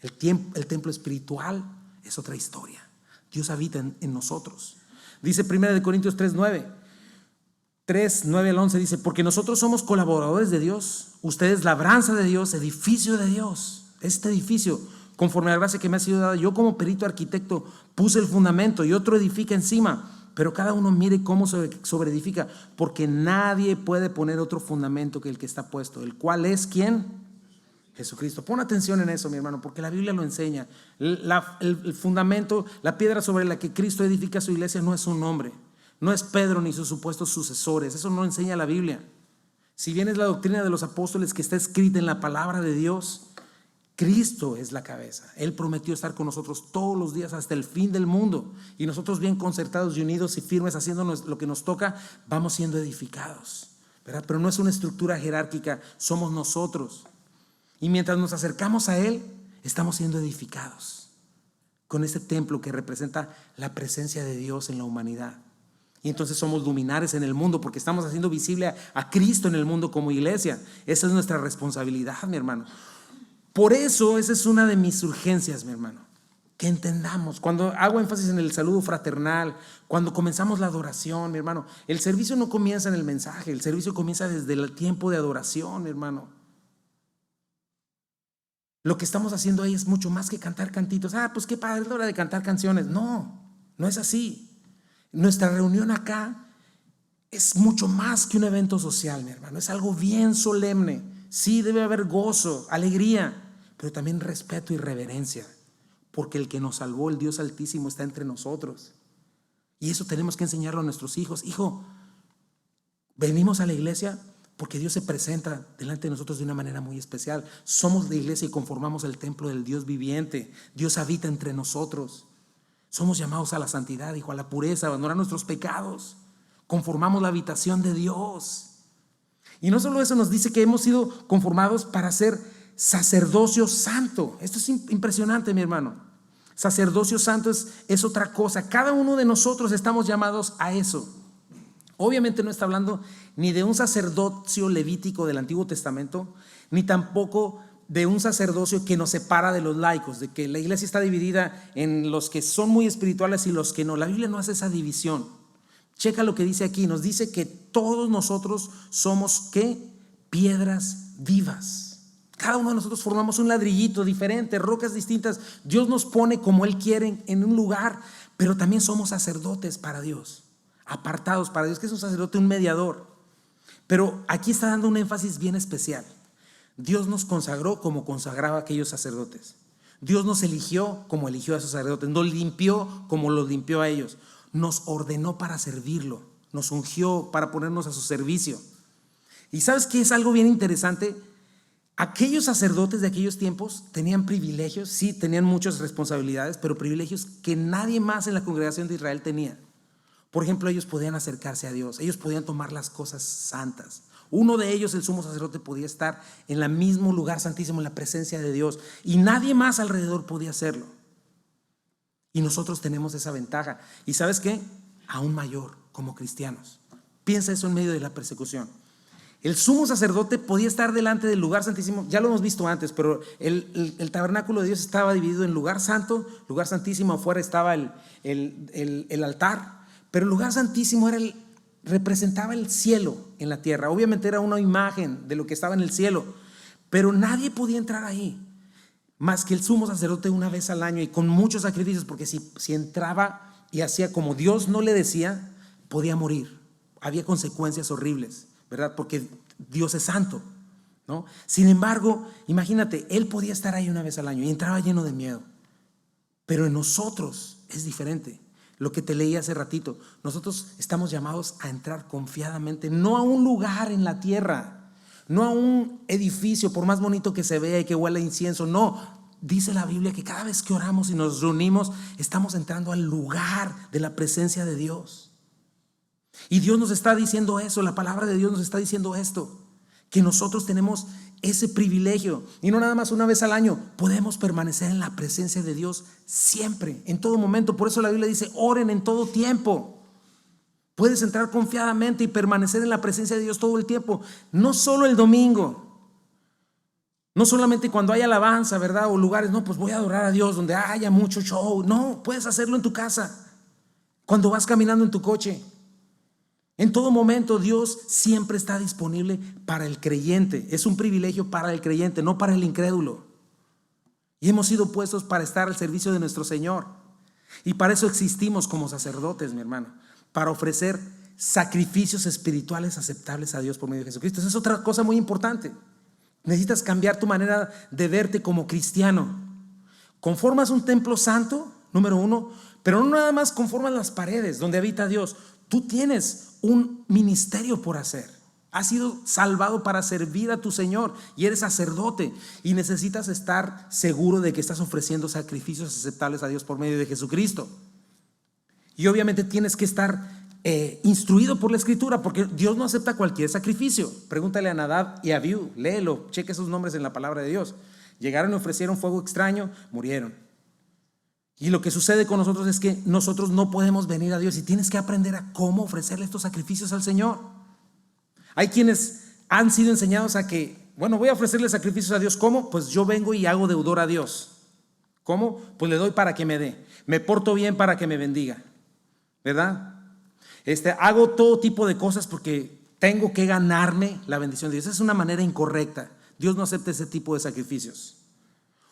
el templo espiritual, es otra historia. Dios habita en nosotros. Dice 1 Corintios 3:9 al 11, dice: porque nosotros somos colaboradores de Dios, ustedes labranza de Dios, edificio de Dios. Este edificio, conforme a la gracia que me ha sido dada, yo como perito arquitecto puse el fundamento y otro edifica encima, pero cada uno mire cómo sobre edifica, porque nadie puede poner otro fundamento que el que está puesto, el cual es ¿quién? Jesucristo. Pon atención en eso, mi hermano, porque la Biblia lo enseña. El fundamento, la piedra sobre la que Cristo edifica su iglesia no es un hombre, no es Pedro ni sus supuestos sucesores. Eso no enseña la Biblia. Si bien es la doctrina de los apóstoles que está escrita en la palabra de Dios, Cristo es la cabeza. Él prometió estar con nosotros todos los días hasta el fin del mundo, y nosotros, bien concertados y unidos y firmes, haciendo lo que nos toca, vamos siendo edificados, ¿verdad? Pero no es una estructura jerárquica, somos nosotros. Y mientras nos acercamos a Él, estamos siendo edificados con este templo que representa la presencia de Dios en la humanidad. Y entonces somos luminares en el mundo, porque estamos haciendo visible a Cristo en el mundo como iglesia. Esa es nuestra responsabilidad, mi hermano. Por eso esa es una de mis urgencias, mi hermano, que entendamos. Cuando hago énfasis en el saludo fraternal, cuando comenzamos la adoración, mi hermano, el servicio no comienza en el mensaje, el servicio comienza desde el tiempo de adoración, mi hermano. Lo que estamos haciendo ahí es mucho más que cantar cantitos. Pues qué padre, es la hora de cantar canciones. No es así. Nuestra reunión acá es mucho más que un evento social, mi hermano. Es algo bien solemne. Sí, debe haber gozo, alegría, pero también respeto y reverencia, porque el que nos salvó, el Dios Altísimo, está entre nosotros. Y eso tenemos que enseñarlo a nuestros hijos. Hijo, venimos a la iglesia porque Dios se presenta delante de nosotros de una manera muy especial. Somos la iglesia y conformamos el templo del Dios viviente. Dios habita entre nosotros. Somos llamados a la santidad, hijo, a la pureza, a abandonar nuestros pecados. Conformamos la habitación de Dios. Y no solo eso, nos dice que hemos sido conformados para ser sacerdocio santo. Esto es impresionante, mi hermano. Sacerdocio santo es otra cosa. Cada uno de nosotros estamos llamados a eso. Obviamente no está hablando ni de un sacerdocio levítico del Antiguo Testamento, ni tampoco de un sacerdocio que nos separa de los laicos, de que la iglesia está dividida en los que son muy espirituales y los que no. La Biblia no hace esa división. Checa lo que dice aquí, nos dice que todos nosotros somos ¿qué? Piedras vivas. Cada uno de nosotros formamos un ladrillito diferente, rocas distintas. Dios nos pone como Él quiere en un lugar, pero también somos sacerdotes para Dios, apartados para Dios. ¿Qué es un sacerdote? Un mediador. Pero aquí está dando un énfasis bien especial. Dios nos consagró como consagraba a aquellos sacerdotes. Dios nos eligió como eligió a esos sacerdotes. Nos limpió como los limpió a ellos. Nos ordenó para servirlo, nos ungió para ponernos a su servicio. Y ¿sabes qué es algo bien interesante? Aquellos sacerdotes de aquellos tiempos tenían privilegios, sí, tenían muchas responsabilidades, pero privilegios que nadie más en la congregación de Israel tenía. Por ejemplo, ellos podían acercarse a Dios, ellos podían tomar las cosas santas. Uno de ellos, el sumo sacerdote, podía estar en el mismo lugar santísimo, en la presencia de Dios, y nadie más alrededor podía hacerlo. Y nosotros tenemos esa ventaja. ¿Y sabes qué? Aún mayor como cristianos. Piensa eso en medio de la persecución. El sumo sacerdote podía estar delante del lugar santísimo. Ya lo hemos visto antes, pero el tabernáculo de Dios estaba dividido en lugar santo, lugar santísimo. Afuera estaba el altar. Pero el lugar santísimo representaba el cielo en la tierra. Obviamente era una imagen de lo que estaba en el cielo, pero nadie podía entrar ahí más que el sumo sacerdote una vez al año y con muchos sacrificios, porque si entraba y hacía como Dios no le decía, podía morir. Había consecuencias horribles, ¿verdad? Porque Dios es santo, ¿no? Sin embargo, imagínate, él podía estar ahí una vez al año y entraba lleno de miedo. Pero en nosotros es diferente. Lo que te leí hace ratito, nosotros estamos llamados a entrar confiadamente, no a un lugar en la tierra, no a un edificio, por más bonito que se vea y que huela a incienso. No, dice la Biblia que cada vez que oramos y nos reunimos, estamos entrando al lugar de la presencia de Dios. Y Dios nos está diciendo eso, la palabra de Dios nos está diciendo esto, que nosotros tenemos ese privilegio, y no nada más una vez al año, podemos permanecer en la presencia de Dios siempre, en todo momento. Por eso la Biblia dice, oren en todo tiempo. Puedes entrar confiadamente y permanecer en la presencia de Dios todo el tiempo, no solo el domingo, no solamente cuando hay alabanza, ¿verdad? O lugares, no, pues voy a adorar a Dios donde haya mucho show. No, puedes hacerlo en tu casa, cuando vas caminando en tu coche. En todo momento Dios siempre está disponible para el creyente. Es un privilegio para el creyente, no para el incrédulo. Y hemos sido puestos para estar al servicio de nuestro Señor. Y para eso existimos como sacerdotes, mi hermano, para ofrecer sacrificios espirituales aceptables a Dios por medio de Jesucristo. Esa es otra cosa muy importante. Necesitas cambiar tu manera de verte como cristiano. Conformas un templo santo, número uno, pero no nada más conformas las paredes donde habita Dios. Tú tienes un ministerio por hacer. Has sido salvado para servir a tu Señor y eres sacerdote, y necesitas estar seguro de que estás ofreciendo sacrificios aceptables a Dios por medio de Jesucristo. Y obviamente tienes que estar instruido por la Escritura, porque Dios no acepta cualquier sacrificio. Pregúntale a Nadab y a Abiú, léelo, cheque esos nombres en la palabra de Dios. Llegaron y ofrecieron fuego extraño, murieron. Y lo que sucede con nosotros es que nosotros no podemos venir a Dios, y tienes que aprender a cómo ofrecerle estos sacrificios al Señor. Hay quienes han sido enseñados a que, bueno, voy a ofrecerle sacrificios a Dios. ¿Cómo? Pues yo vengo y hago deudor a Dios. ¿Cómo? Pues le doy para que me dé. Me porto bien para que me bendiga, ¿verdad? Hago todo tipo de cosas porque tengo que ganarme la bendición de Dios. Esa es una manera incorrecta. Dios no acepta ese tipo de sacrificios.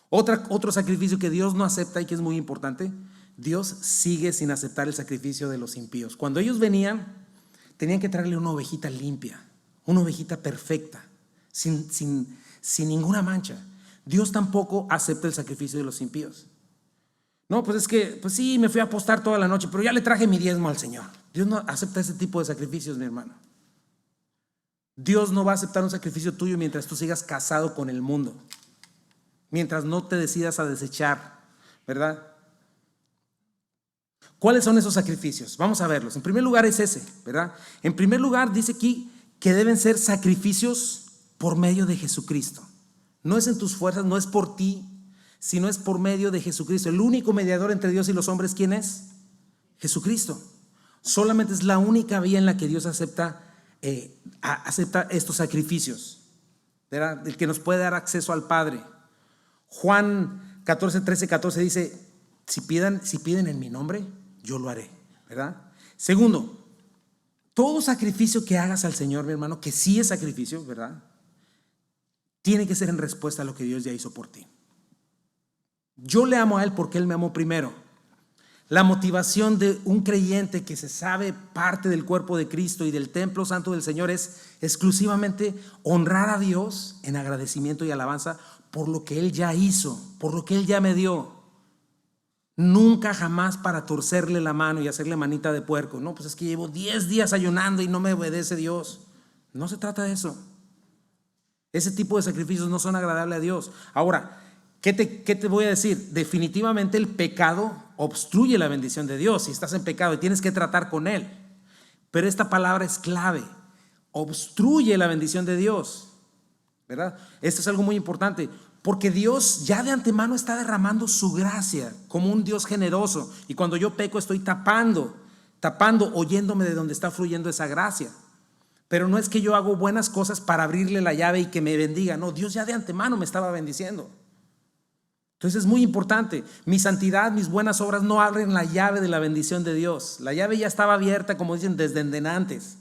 Otro sacrificio que Dios no acepta y que es muy importante: Dios sigue sin aceptar el sacrificio de los impíos. Cuando ellos venían, tenían que traerle una ovejita limpia, una ovejita perfecta, sin ninguna mancha. Dios tampoco acepta el sacrificio de los impíos. No, pues es que, pues sí, me fui a apostar toda la noche, pero ya le traje mi diezmo al Señor. Dios no acepta ese tipo de sacrificios, mi hermano. Dios no va a aceptar un sacrificio tuyo mientras tú sigas casado con el mundo, mientras no te decidas a desechar, ¿verdad? ¿Cuáles son esos sacrificios? Vamos a verlos. En primer lugar es ese, ¿verdad? En primer lugar dice aquí que deben ser sacrificios por medio de Jesucristo. No es en tus fuerzas, no es por ti, sino es por medio de Jesucristo. El único mediador entre Dios y los hombres, ¿quién es? Jesucristo. Solamente es la única vía en la que Dios acepta estos sacrificios, ¿verdad? El que nos puede dar acceso al Padre. Juan 13:14 dice: si piden en mi nombre, yo lo haré, ¿verdad? Segundo, todo sacrificio que hagas al Señor, mi hermano, que sí es sacrificio, ¿verdad?, tiene que ser en respuesta a lo que Dios ya hizo por ti. Yo le amo a Él porque Él me amó primero. La motivación de un creyente que se sabe parte del cuerpo de Cristo y del templo santo del Señor es exclusivamente honrar a Dios en agradecimiento y alabanza por lo que Él ya hizo, por lo que Él ya me dio. Nunca jamás para torcerle la mano y hacerle manita de puerco. No, pues es que llevo 10 días ayunando y no me obedece Dios. No se trata de eso. Ese tipo de sacrificios no son agradables a Dios. Ahora, ¿qué te voy a decir? Definitivamente el pecado obstruye la bendición de Dios. Si estás en pecado y tienes que tratar con Él. Pero esta palabra es clave. Obstruye la bendición de Dios, ¿verdad? Esto es algo muy importante, porque Dios ya de antemano está derramando su gracia como un Dios generoso. Y cuando yo peco estoy tapando, oyéndome de donde está fluyendo esa gracia. Pero no es que yo hago buenas cosas para abrirle la llave y que me bendiga. No, Dios ya de antemano me estaba bendiciendo. Entonces es muy importante. Mi santidad, mis buenas obras no abren la llave de la bendición de Dios. La llave ya estaba abierta, como dicen, desde antes.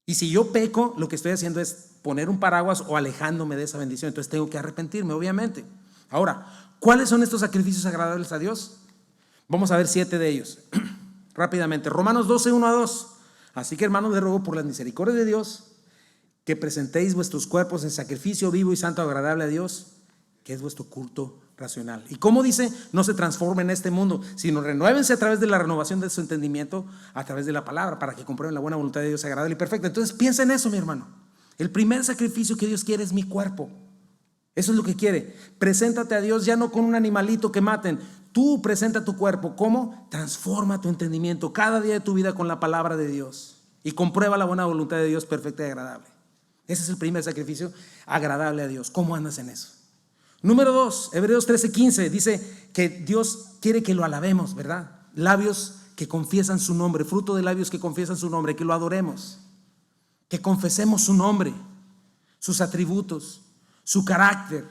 Y si yo peco, lo que estoy haciendo es poner un paraguas o alejándome de esa bendición. Entonces tengo que arrepentirme, obviamente. Ahora, ¿cuáles son estos sacrificios agradables a Dios? Vamos a ver 7 de ellos rápidamente. Romanos 12:1-2. Así que, hermanos, les ruego por las misericordias de Dios que presentéis vuestros cuerpos en sacrificio vivo y santo agradable a Dios, que es vuestro culto racional. Y como dice, no se transformen en este mundo, sino renuévense a través de la renovación de su entendimiento, a través de la palabra, para que comprueben la buena voluntad de Dios agradable y perfecta. Entonces piensa en eso, mi hermano. El primer sacrificio que Dios quiere es mi cuerpo. Eso es lo que quiere. Preséntate a Dios ya no con un animalito que maten. Tú presenta tu cuerpo. ¿Cómo? Transforma tu entendimiento cada día de tu vida con la palabra de Dios y comprueba la buena voluntad de Dios perfecta y agradable. Ese es el primer sacrificio agradable a Dios. ¿Cómo andas en eso? Número 2, Hebreos 13:15 dice que Dios quiere que lo alabemos, ¿verdad? Labios que confiesan su nombre, fruto de labios que confiesan su nombre, que lo adoremos, que confesemos su nombre, sus atributos, su carácter,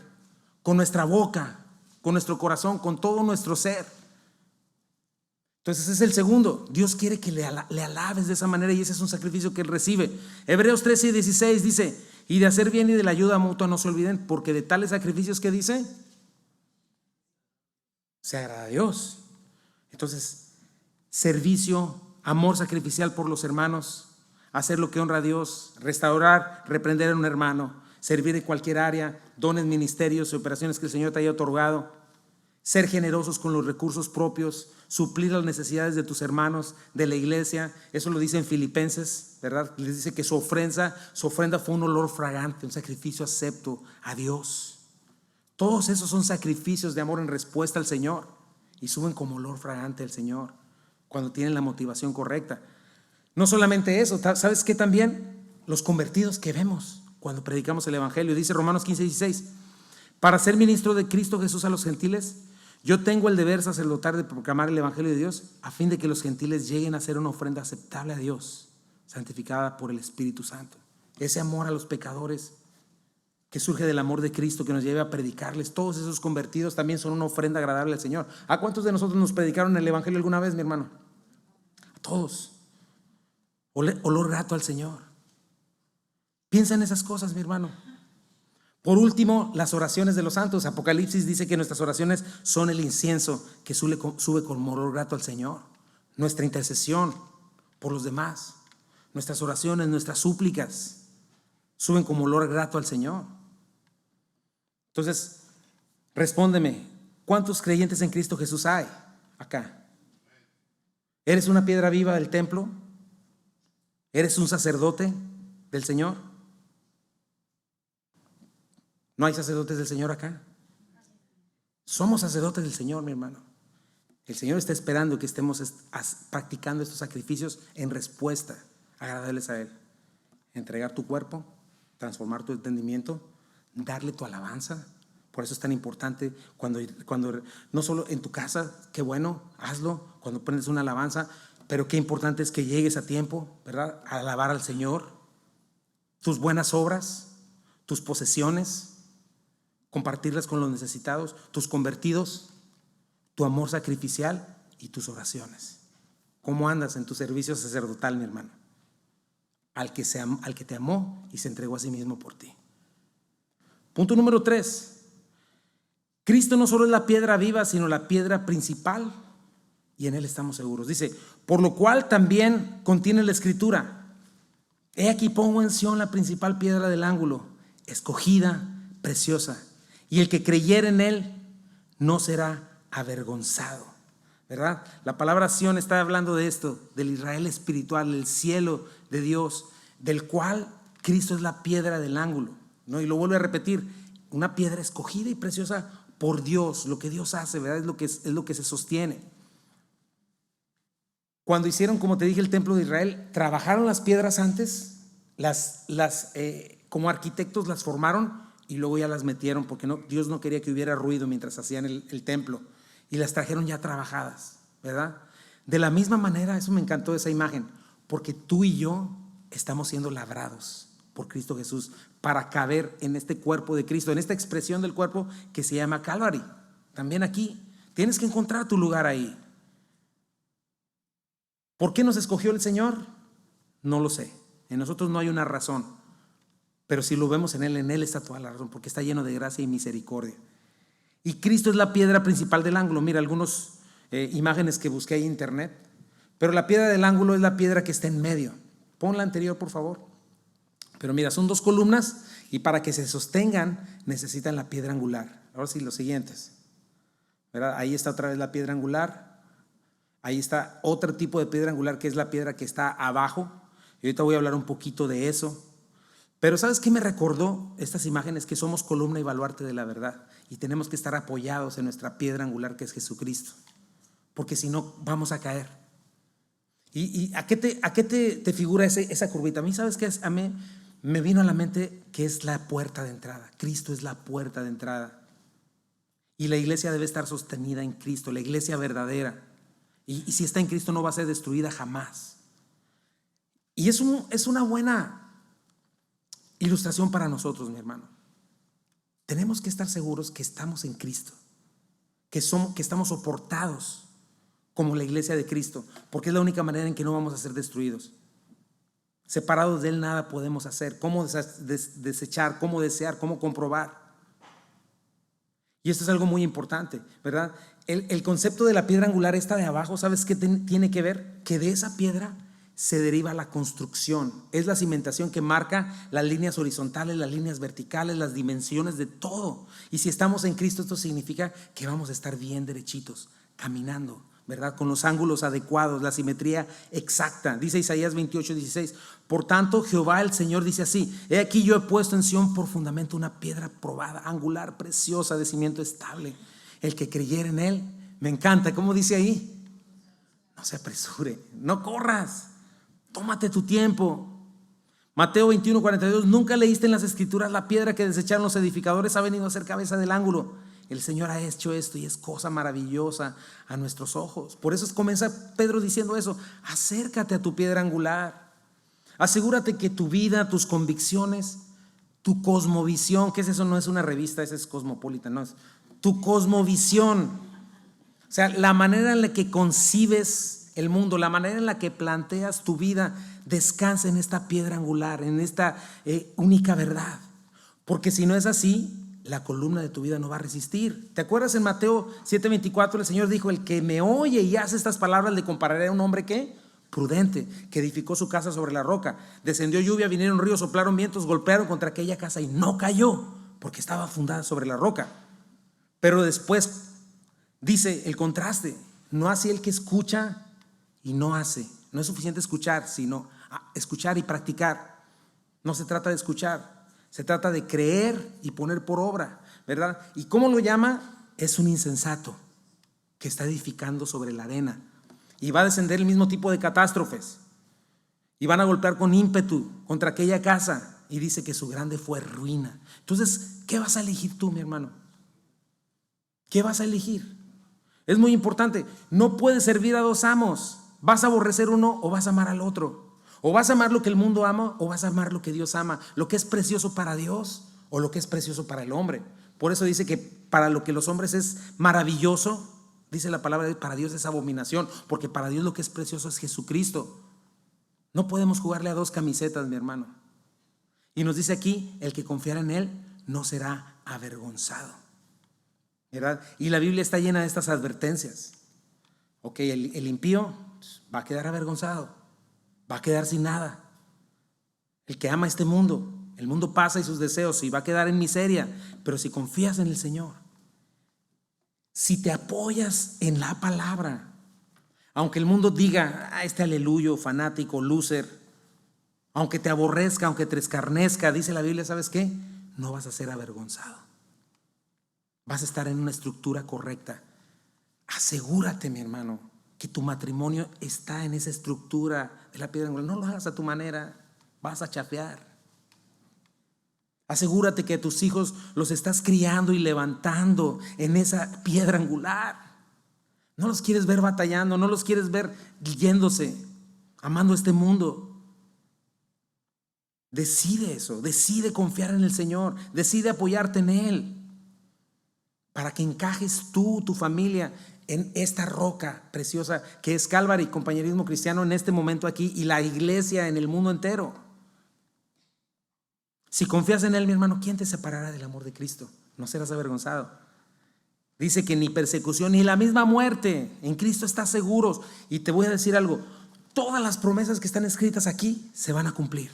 con nuestra boca, con nuestro corazón, con todo nuestro ser. Entonces ese es el segundo. Dios quiere que le alabes de esa manera, y ese es un sacrificio que Él recibe. Hebreos 13:16 dice: y de hacer bien y de la ayuda mutua no se olviden, porque de tales sacrificios, que dice, se agrada a Dios. Entonces, servicio, amor sacrificial por los hermanos, hacer lo que honra a Dios, restaurar, reprender a un hermano, servir en cualquier área, dones, ministerios y operaciones que el Señor te haya otorgado, ser generosos con los recursos propios, suplir las necesidades de tus hermanos, de la iglesia. Eso lo dice en Filipenses, ¿verdad? Les dice que su ofrenda fue un olor fragante, un sacrificio acepto a Dios. Todos esos son sacrificios de amor en respuesta al Señor, y suben como olor fragante al Señor cuando tienen la motivación correcta. No solamente eso, ¿sabes qué? También los convertidos que vemos cuando predicamos el evangelio. Dice Romanos 15:16: para ser ministro de Cristo Jesús a los gentiles, yo tengo el deber sacerdotal de proclamar el evangelio de Dios, a fin de que los gentiles lleguen a ser una ofrenda aceptable a Dios, santificada por el Espíritu Santo. Ese amor a los pecadores que surge del amor de Cristo, que nos lleve a predicarles, todos esos convertidos también son una ofrenda agradable al Señor. ¿A cuántos de nosotros nos predicaron el evangelio alguna vez, mi hermano? A todos. Olor grato al Señor. Piensa en esas cosas, mi hermano. Por último, las oraciones de los santos. Apocalipsis dice que nuestras oraciones son el incienso que sube con olor grato al Señor. Nuestra intercesión por los demás, nuestras oraciones, nuestras súplicas suben como olor grato al Señor. Entonces, respóndeme, ¿cuántos creyentes en Cristo Jesús hay acá? ¿Eres una piedra viva del templo? ¿Eres un sacerdote del Señor? ¿No hay sacerdotes del Señor acá? Somos sacerdotes del Señor, mi hermano. El Señor está esperando que estemos practicando estos sacrificios en respuesta agradables a Él. Entregar tu cuerpo, transformar tu entendimiento, darle tu alabanza. Por eso es tan importante cuando no solo en tu casa, qué bueno, hazlo, cuando prendes una alabanza, pero qué importante es que llegues a tiempo, ¿verdad?, a alabar al Señor. Tus buenas obras, tus posesiones, compartirlas con los necesitados, tus convertidos, tu amor sacrificial y tus oraciones. ¿Cómo andas en tu servicio sacerdotal, mi hermano? Al que te amó y se entregó a sí mismo por ti. Punto número 3. Cristo no solo es la piedra viva, sino la piedra principal, y en Él estamos seguros. Dice: por lo cual también contiene la Escritura: he aquí pongo en Sión la principal piedra del ángulo, escogida, preciosa, y el que creyere en Él no será avergonzado. ¿Verdad? La palabra Sión está hablando de esto, del Israel espiritual, el cielo de Dios, del cual Cristo es la piedra del ángulo, ¿no? Y lo vuelvo a repetir: una piedra escogida y preciosa por Dios. Lo que Dios hace, ¿verdad?, es lo que se sostiene. Cuando hicieron, como te dije, el templo de Israel, trabajaron las piedras antes, como arquitectos las formaron y luego ya las metieron, porque Dios no quería que hubiera ruido mientras hacían el templo, y las trajeron ya trabajadas, ¿verdad? De la misma manera, eso me encantó esa imagen, porque tú y yo estamos siendo labrados por Cristo Jesús para caber en este cuerpo de Cristo, en esta expresión del cuerpo que se llama Calvary. También aquí tienes que encontrar tu lugar ahí. ¿Por qué nos escogió el Señor? No lo sé. En nosotros no hay una razón, pero si lo vemos en Él está toda la razón, porque está lleno de gracia y misericordia. Y Cristo es la piedra principal del ángulo. Mira algunas imágenes que busqué en internet, pero la piedra del ángulo es la piedra que está en medio. Pon la anterior, por favor. Pero mira, son 2 columnas y para que se sostengan necesitan la piedra angular. Ahora sí, los siguientes, ¿verdad? Ahí está otra vez la piedra angular. Ahí está otro tipo de piedra angular, que es la piedra que está abajo. Y ahorita voy a hablar un poquito de eso. Pero ¿sabes qué me recordó estas imágenes? Que somos columna y baluarte de la verdad, y tenemos que estar apoyados en nuestra piedra angular, que es Jesucristo, porque si no vamos a caer. ¿Y a qué te figura esa curvita? A mí, ¿sabes qué es? A mí me vino a la mente que es la puerta de entrada. Cristo es la puerta de entrada. Y la iglesia debe estar sostenida en Cristo, la iglesia verdadera. Y si está en Cristo no va a ser destruida jamás. Y es una buena ilustración para nosotros, mi hermano. Tenemos que estar seguros que estamos en Cristo, que estamos soportados como la iglesia de Cristo, porque es la única manera en que no vamos a ser destruidos. Separados de Él nada podemos hacer. ¿Cómo desechar? ¿Cómo desear? ¿Cómo comprobar? Y esto es algo muy importante, ¿verdad? El concepto de la piedra angular, esta de abajo, ¿sabes qué tiene que ver? Que de esa piedra se deriva la construcción. Es la cimentación que marca las líneas horizontales, las líneas verticales, las dimensiones de todo. Y si estamos en Cristo, esto significa que vamos a estar bien derechitos, caminando, ¿verdad? Con los ángulos adecuados, la simetría exacta. Dice Isaías 28:16: por tanto, Jehová el Señor dice así: he aquí yo he puesto en Sión por fundamento una piedra probada, angular, preciosa, de cimiento estable. El que creyere en Él, me encanta, ¿cómo dice ahí? No se apresure, no corras, tómate tu tiempo. Mateo 21:42: nunca leíste en las escrituras la piedra que desecharon los edificadores ha venido a ser cabeza del ángulo. El Señor ha hecho esto y es cosa maravillosa a nuestros ojos. Por eso comienza Pedro diciendo eso: acércate a tu piedra angular. Asegúrate que tu vida, tus convicciones, tu cosmovisión, ¿qué es eso? No es una revista, esa es Cosmopolitan, no, es tu cosmovisión. O sea, la manera en la que concibes el mundo, la manera en la que planteas tu vida, descansa en esta piedra angular, en esta única verdad. Porque si no es así, la columna de tu vida no va a resistir. ¿Te acuerdas en Mateo 7:24? El Señor dijo: el que me oye y hace estas palabras le compararé a un hombre que prudente, que edificó su casa sobre la roca. Descendió lluvia, vinieron ríos, soplaron vientos, golpearon contra aquella casa y no cayó, porque estaba fundada sobre la roca. Pero después dice el contraste: no así el que escucha y no hace. No es suficiente escuchar, sino escuchar y practicar. No se trata de escuchar, se trata de creer y poner por obra, ¿verdad? ¿Y cómo lo llama? Es un insensato que está edificando sobre la arena y va a descender el mismo tipo de catástrofes y van a golpear con ímpetu contra aquella casa, y dice que su grande fue ruina. Entonces, ¿qué vas a elegir tú, mi hermano? ¿Qué vas a elegir? Es muy importante. No puedes servir a dos amos. Vas a aborrecer uno o vas a amar al otro. O vas a amar lo que el mundo ama o vas a amar lo que Dios ama, lo que es precioso para Dios o lo que es precioso para el hombre. Por eso dice que para lo que los hombres es maravilloso, dice la palabra, para Dios es abominación, porque para Dios lo que es precioso es Jesucristo. No podemos jugarle a dos camisetas, mi hermano. Y nos dice aquí: el que confiara en Él no será avergonzado, ¿verdad? Y la Biblia está llena de estas advertencias. Ok, el impío va a quedar avergonzado, va a quedar sin nada. El que ama este mundo, el mundo pasa y sus deseos, y va a quedar en miseria. Pero si confías en el Señor, si te apoyas en la palabra, aunque el mundo diga: este aleluyo, fanático, loser, aunque te aborrezca, aunque te escarnezca, dice la Biblia, ¿sabes qué? No vas a ser avergonzado. Vas a estar en una estructura correcta. Asegúrate, mi hermano, que tu matrimonio está en esa estructura de la piedra angular. No lo hagas a tu manera, vas a chafear. Asegúrate que a tus hijos los estás criando y levantando en esa piedra angular. No los quieres ver batallando, no los quieres ver yéndose, amando este mundo. Decide eso, decide confiar en el Señor, decide apoyarte en Él, para que encajes tú, tu familia, en esta roca preciosa que es Calvary, compañerismo cristiano en este momento aquí, y la iglesia en el mundo entero. Si confías en Él, mi hermano, ¿quién te separará del amor de Cristo? No serás avergonzado. Dice que ni persecución ni la misma muerte, en Cristo estás seguros. Y te voy a decir algo: todas las promesas que están escritas aquí se van a cumplir.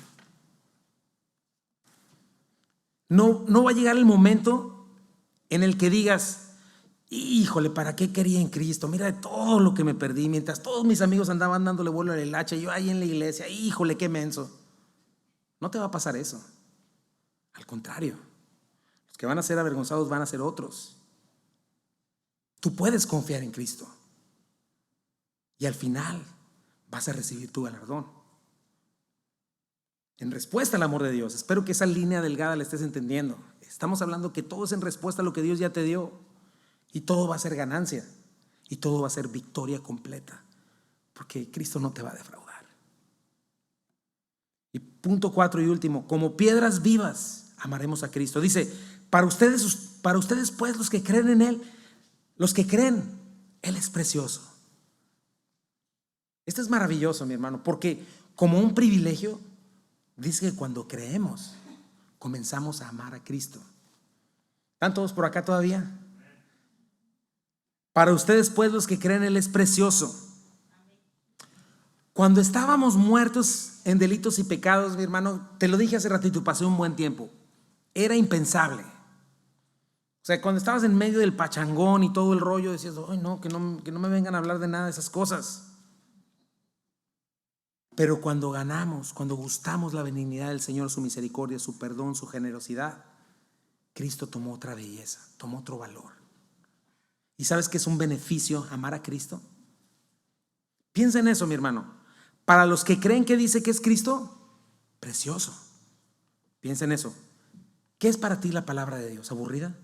No va a llegar el momento en el que digas: híjole, ¿para qué quería en Cristo? Mira de todo lo que me perdí, mientras todos mis amigos andaban dándole vuelo al hilacha, yo ahí en la iglesia, híjole, qué menso. No te va a pasar eso. Al contrario, los que van a ser avergonzados van a ser otros. Tú puedes confiar en Cristo y al final vas a recibir tu galardón. En respuesta al amor de Dios. Espero que esa línea delgada la estés entendiendo. Estamos hablando que todo es en respuesta a lo que Dios ya te dio. Y todo va a ser ganancia. Y todo va a ser victoria completa. Porque Cristo no te va a defraudar. Y punto 4 y último. Como piedras vivas amaremos a Cristo. Dice, para ustedes pues los que creen en Él, los que creen, Él es precioso. Esto es maravilloso, mi hermano. Porque como un privilegio, dice que cuando creemos, comenzamos a amar a Cristo. ¿Están todos por acá todavía? Para ustedes pues los que creen, Él es precioso. Cuando estábamos muertos en delitos y pecados, mi hermano, te lo dije hace ratito, pasé un buen tiempo. Era impensable. O sea, cuando estabas en medio del pachangón y todo el rollo, decías, ay no, que no me vengan a hablar de nada de esas cosas. Pero cuando ganamos, cuando gustamos la benignidad del Señor, su misericordia, su perdón, su generosidad, Cristo tomó otra belleza, tomó otro valor. ¿Y sabes qué es un beneficio amar a Cristo? Piensa en eso, mi hermano. Para los que creen que dice que es Cristo, precioso. Piensa en eso. ¿Qué es para ti la palabra de Dios? ¿Aburrida?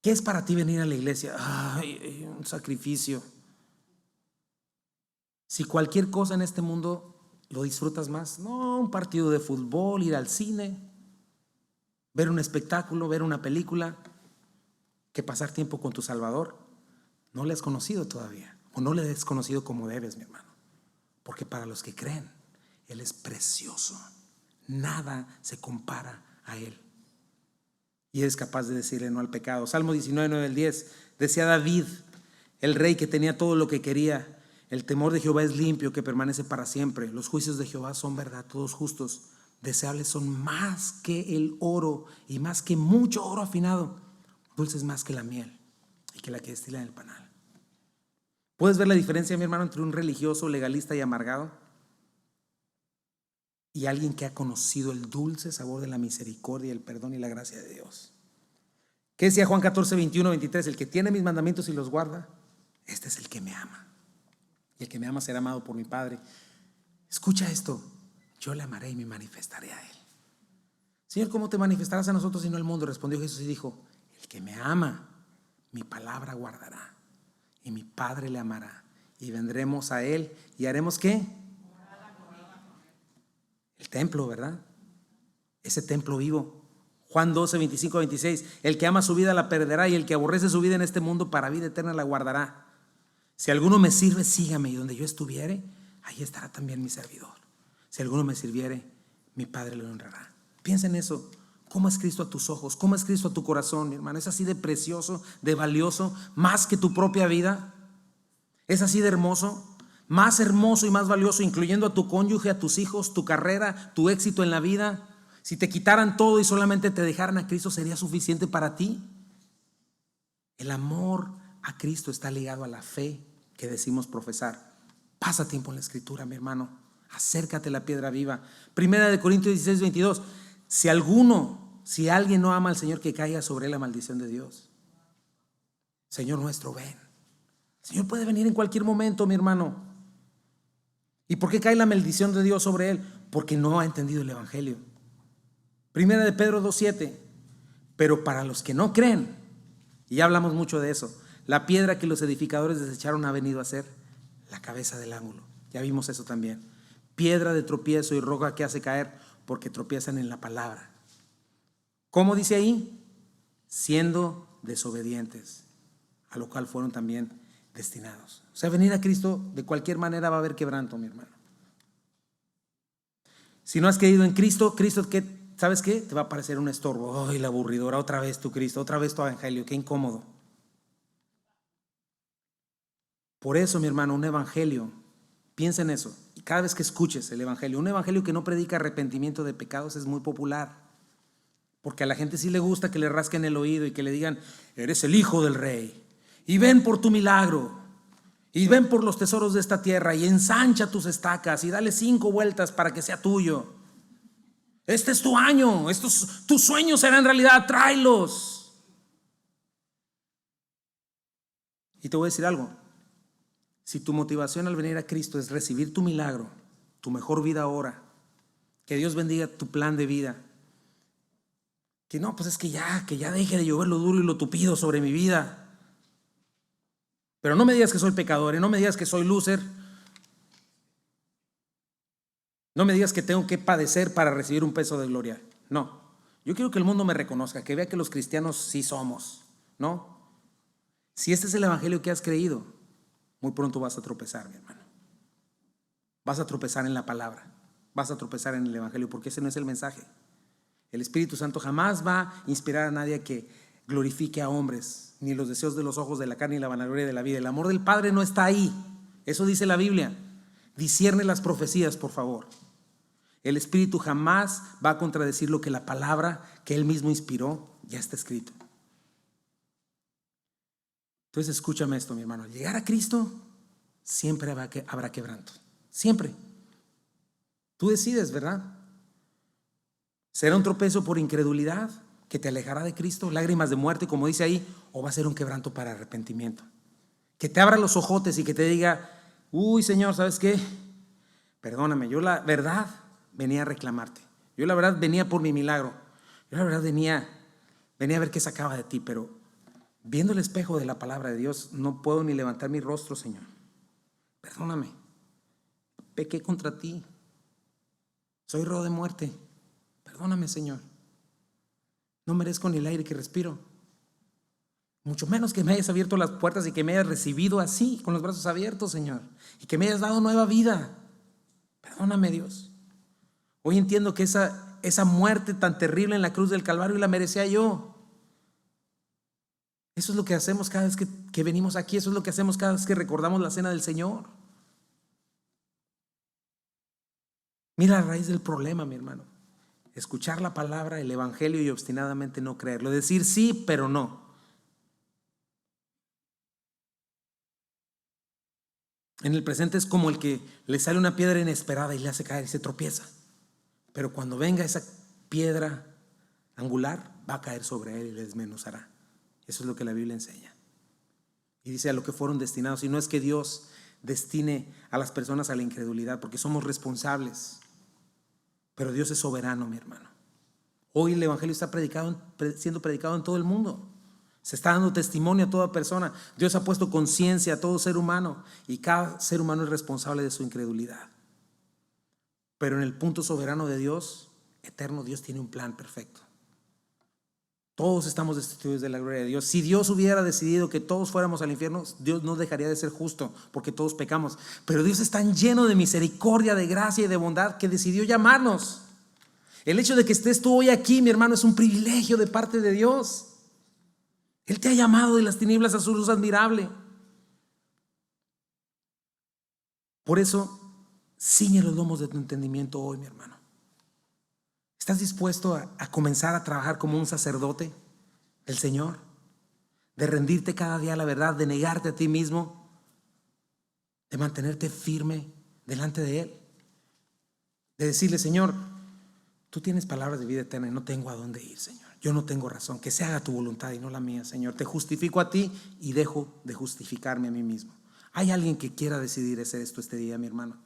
¿Qué es para ti venir a la iglesia? Ay, un sacrificio. Si cualquier cosa en este mundo lo disfrutas más, no, un partido de fútbol, ir al cine, ver un espectáculo, ver una película, que pasar tiempo con tu Salvador. No le has conocido todavía, o no le has conocido como debes, mi hermano. Porque para los que creen, Él es precioso. Nada se compara a Él. Y eres capaz de decirle no al pecado. Salmo 19, 9 al 10. Decía David, el rey que tenía todo lo que quería: el temor de Jehová es limpio, que permanece para siempre. Los juicios de Jehová son verdad, todos justos. Deseables son más que el oro y más que mucho oro afinado. Dulces más que la miel y que la que destila en el panal. ¿Puedes ver la diferencia, mi hermano, entre un religioso, legalista y amargado y alguien que ha conocido el dulce sabor de la misericordia, el perdón y la gracia de Dios? ¿Qué decía Juan 14, 21, 23? El que tiene mis mandamientos y los guarda, este es el que me ama. Y el que me ama será amado por mi Padre. Escucha esto: yo le amaré y me manifestaré a Él. Señor, ¿cómo te manifestarás a nosotros y no al mundo? Respondió Jesús y dijo: el que me ama, mi palabra guardará, y mi Padre le amará, y vendremos a Él y haremos ¿qué? El templo, ¿verdad? Ese templo vivo. Juan 12, 25, 26. El que ama su vida la perderá, y el que aborrece su vida en este mundo para vida eterna la guardará. Si alguno me sirve, sígame, y donde yo estuviere, ahí estará también mi servidor. Si alguno me sirviere, mi Padre lo honrará. Piensa en eso. ¿Cómo es Cristo a tus ojos? ¿Cómo es Cristo a tu corazón, mi hermano? ¿Es así de precioso, de valioso, más que tu propia vida? ¿Es así de hermoso? Más hermoso y más valioso, incluyendo a tu cónyuge, a tus hijos, tu carrera, tu éxito en la vida. Si te quitaran todo y solamente te dejaran a Cristo, ¿sería suficiente para ti? El amor a Cristo está ligado a la fe que decimos profesar. Pasa tiempo en la Escritura, mi hermano. Acércate a la piedra viva. Primera de Corintios 16, 22. Si alguien no ama al Señor, que caiga sobre él la maldición de Dios. Señor nuestro, ven. El Señor puede venir en cualquier momento, mi hermano. ¿Y por qué cae la maldición de Dios sobre él? Porque no ha entendido el Evangelio. Primera de Pedro 2:7. Pero para los que no creen, y ya hablamos mucho de eso, la piedra que los edificadores desecharon ha venido a ser la cabeza del ángulo. Ya vimos eso también. Piedra de tropiezo y roca que hace caer, porque tropiezan en la palabra. ¿Cómo dice ahí? Siendo desobedientes, a lo cual fueron también destinados. O sea, venir a Cristo de cualquier manera va a haber quebranto, mi hermano. Si no has creído en Cristo, ¿qué? ¿Sabes qué? Te va a parecer un estorbo. ¡Ay, la aburridora! Otra vez tu Cristo, otra vez tu evangelio. ¡Qué incómodo! Por eso, mi hermano, un evangelio, piensa en eso. Y cada vez que escuches el evangelio, un evangelio que no predica arrepentimiento de pecados es muy popular. Porque a la gente sí le gusta que le rasquen el oído y que le digan: eres el hijo del rey, y ven por tu milagro, y ven por los tesoros de esta tierra, y ensancha tus estacas, y dale 5 vueltas para que sea tuyo. Este es tu año, tus sueños serán realidad, tráelos. Y te voy a decir algo: si tu motivación al venir a Cristo es recibir tu milagro, tu mejor vida ahora, Que Dios bendiga tu plan de vida. Que no, pues es que ya deje de llover lo duro y lo tupido sobre mi vida. Pero no me digas que soy pecador, y no me digas que soy loser. No me digas que tengo que padecer para recibir un peso de gloria. No. Yo quiero que el mundo me reconozca, que vea que los cristianos sí somos, ¿no? Si este es el evangelio que has creído, muy pronto vas a tropezar, mi hermano. Vas a tropezar en la palabra. Vas a tropezar en el evangelio, porque ese no es el mensaje. El Espíritu Santo jamás va a inspirar a nadie a que glorifique a hombres, ni los deseos de los ojos, de la carne y la vanagloria de la vida. El amor del Padre no está ahí. Eso dice la Biblia. Discierne las profecías, por favor. El Espíritu jamás va a contradecir lo que la palabra que Él mismo inspiró ya está escrito. Entonces escúchame esto, mi hermano. Al llegar a Cristo siempre habrá quebranto. Siempre. Tú decides, ¿verdad? ¿Será un tropezo por incredulidad que te alejará de Cristo? Lágrimas de muerte, como dice ahí, o va a ser un quebranto para arrepentimiento. Que te abra los ojotes y que te diga, uy, Señor, ¿sabes qué? Perdóname, yo la verdad venía a reclamarte. Yo la verdad venía por mi milagro. Yo la verdad venía a ver qué sacaba de ti, pero viendo el espejo de la palabra de Dios, no puedo ni levantar mi rostro, Señor. Perdóname. Pequé contra ti. Soy robo de muerte. Perdóname, Señor. No merezco ni el aire que respiro. Mucho menos que me hayas abierto las puertas y que me hayas recibido así, con los brazos abiertos, Señor. Y que me hayas dado nueva vida. Perdóname, Dios. Hoy entiendo que esa muerte tan terrible en la cruz del Calvario la merecía yo. Eso es lo que hacemos cada vez que venimos aquí. Eso es lo que hacemos cada vez que recordamos la cena del Señor. Mira la raíz del problema, mi hermano. Escuchar la palabra, el evangelio y obstinadamente no creerlo. Decir sí, pero no. En el presente es como el que le sale una piedra inesperada y le hace caer y se tropieza. Pero cuando venga esa piedra angular, va a caer sobre él y le desmenuzará. Eso es lo que la Biblia enseña. Y dice a lo que fueron destinados. Y no es que Dios destine a las personas a la incredulidad, porque somos responsables. Pero Dios es soberano, mi hermano. Hoy el evangelio está siendo predicado en todo el mundo. Se está dando testimonio a toda persona. Dios ha puesto conciencia a todo ser humano y cada ser humano es responsable de su incredulidad. Pero en el punto soberano de Dios, eterno, Dios tiene un plan perfecto. Todos estamos destituidos de la gloria de Dios. Si Dios hubiera decidido que todos fuéramos al infierno, Dios no dejaría de ser justo porque todos pecamos. Pero Dios es tan lleno de misericordia, de gracia y de bondad que decidió llamarnos. El hecho de que estés tú hoy aquí, mi hermano, es un privilegio de parte de Dios. Él te ha llamado de las tinieblas a su luz admirable. Por eso, ciñe los lomos de tu entendimiento hoy, mi hermano. ¿Estás dispuesto a comenzar a trabajar como un sacerdote del Señor? De rendirte cada día a la verdad, de negarte a ti mismo, de mantenerte firme delante de Él. De decirle, Señor, tú tienes palabras de vida eterna y no tengo a dónde ir, Señor. Yo no tengo razón. Que se haga tu voluntad y no la mía, Señor. Te justifico a ti y dejo de justificarme a mí mismo. ¿Hay alguien que quiera decidir hacer esto este día, mi hermano?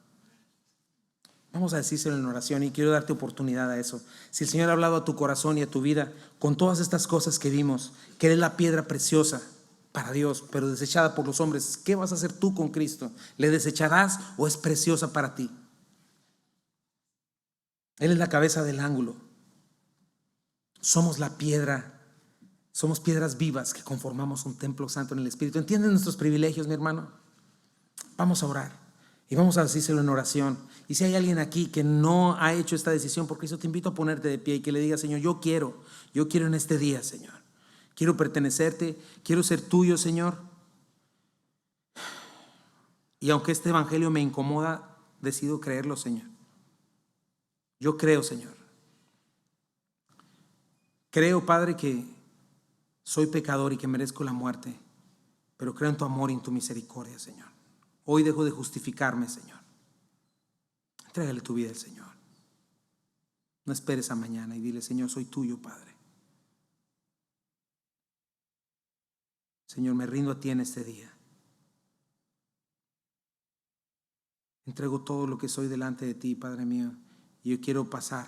Vamos a decírselo en oración y quiero darte oportunidad a eso. Si el Señor ha hablado a tu corazón y a tu vida con todas estas cosas que vimos, que eres la piedra preciosa para Dios, pero desechada por los hombres, ¿qué vas a hacer tú con Cristo? ¿Le desecharás o es preciosa para ti? Él es la cabeza del ángulo. Somos la piedra, somos piedras vivas que conformamos un templo santo en el Espíritu. ¿Entienden nuestros privilegios, mi hermano? Vamos a orar y vamos a decírselo en oración. Y si hay alguien aquí que no ha hecho esta decisión por Cristo, te invito a ponerte de pie y que le digas, Señor, yo quiero en este día, Señor. Quiero pertenecerte, quiero ser tuyo, Señor. Y aunque este evangelio me incomoda, decido creerlo, Señor. Yo creo, Señor. Creo, Padre, que soy pecador y que merezco la muerte, pero creo en tu amor y en tu misericordia, Señor. Hoy dejo de justificarme, Señor. Entrégale tu vida al Señor. No esperes a mañana y dile, Señor, soy tuyo, Padre. Señor, me rindo a ti en este día. Entrego todo lo que soy delante de ti, Padre mío, Y yo quiero pasar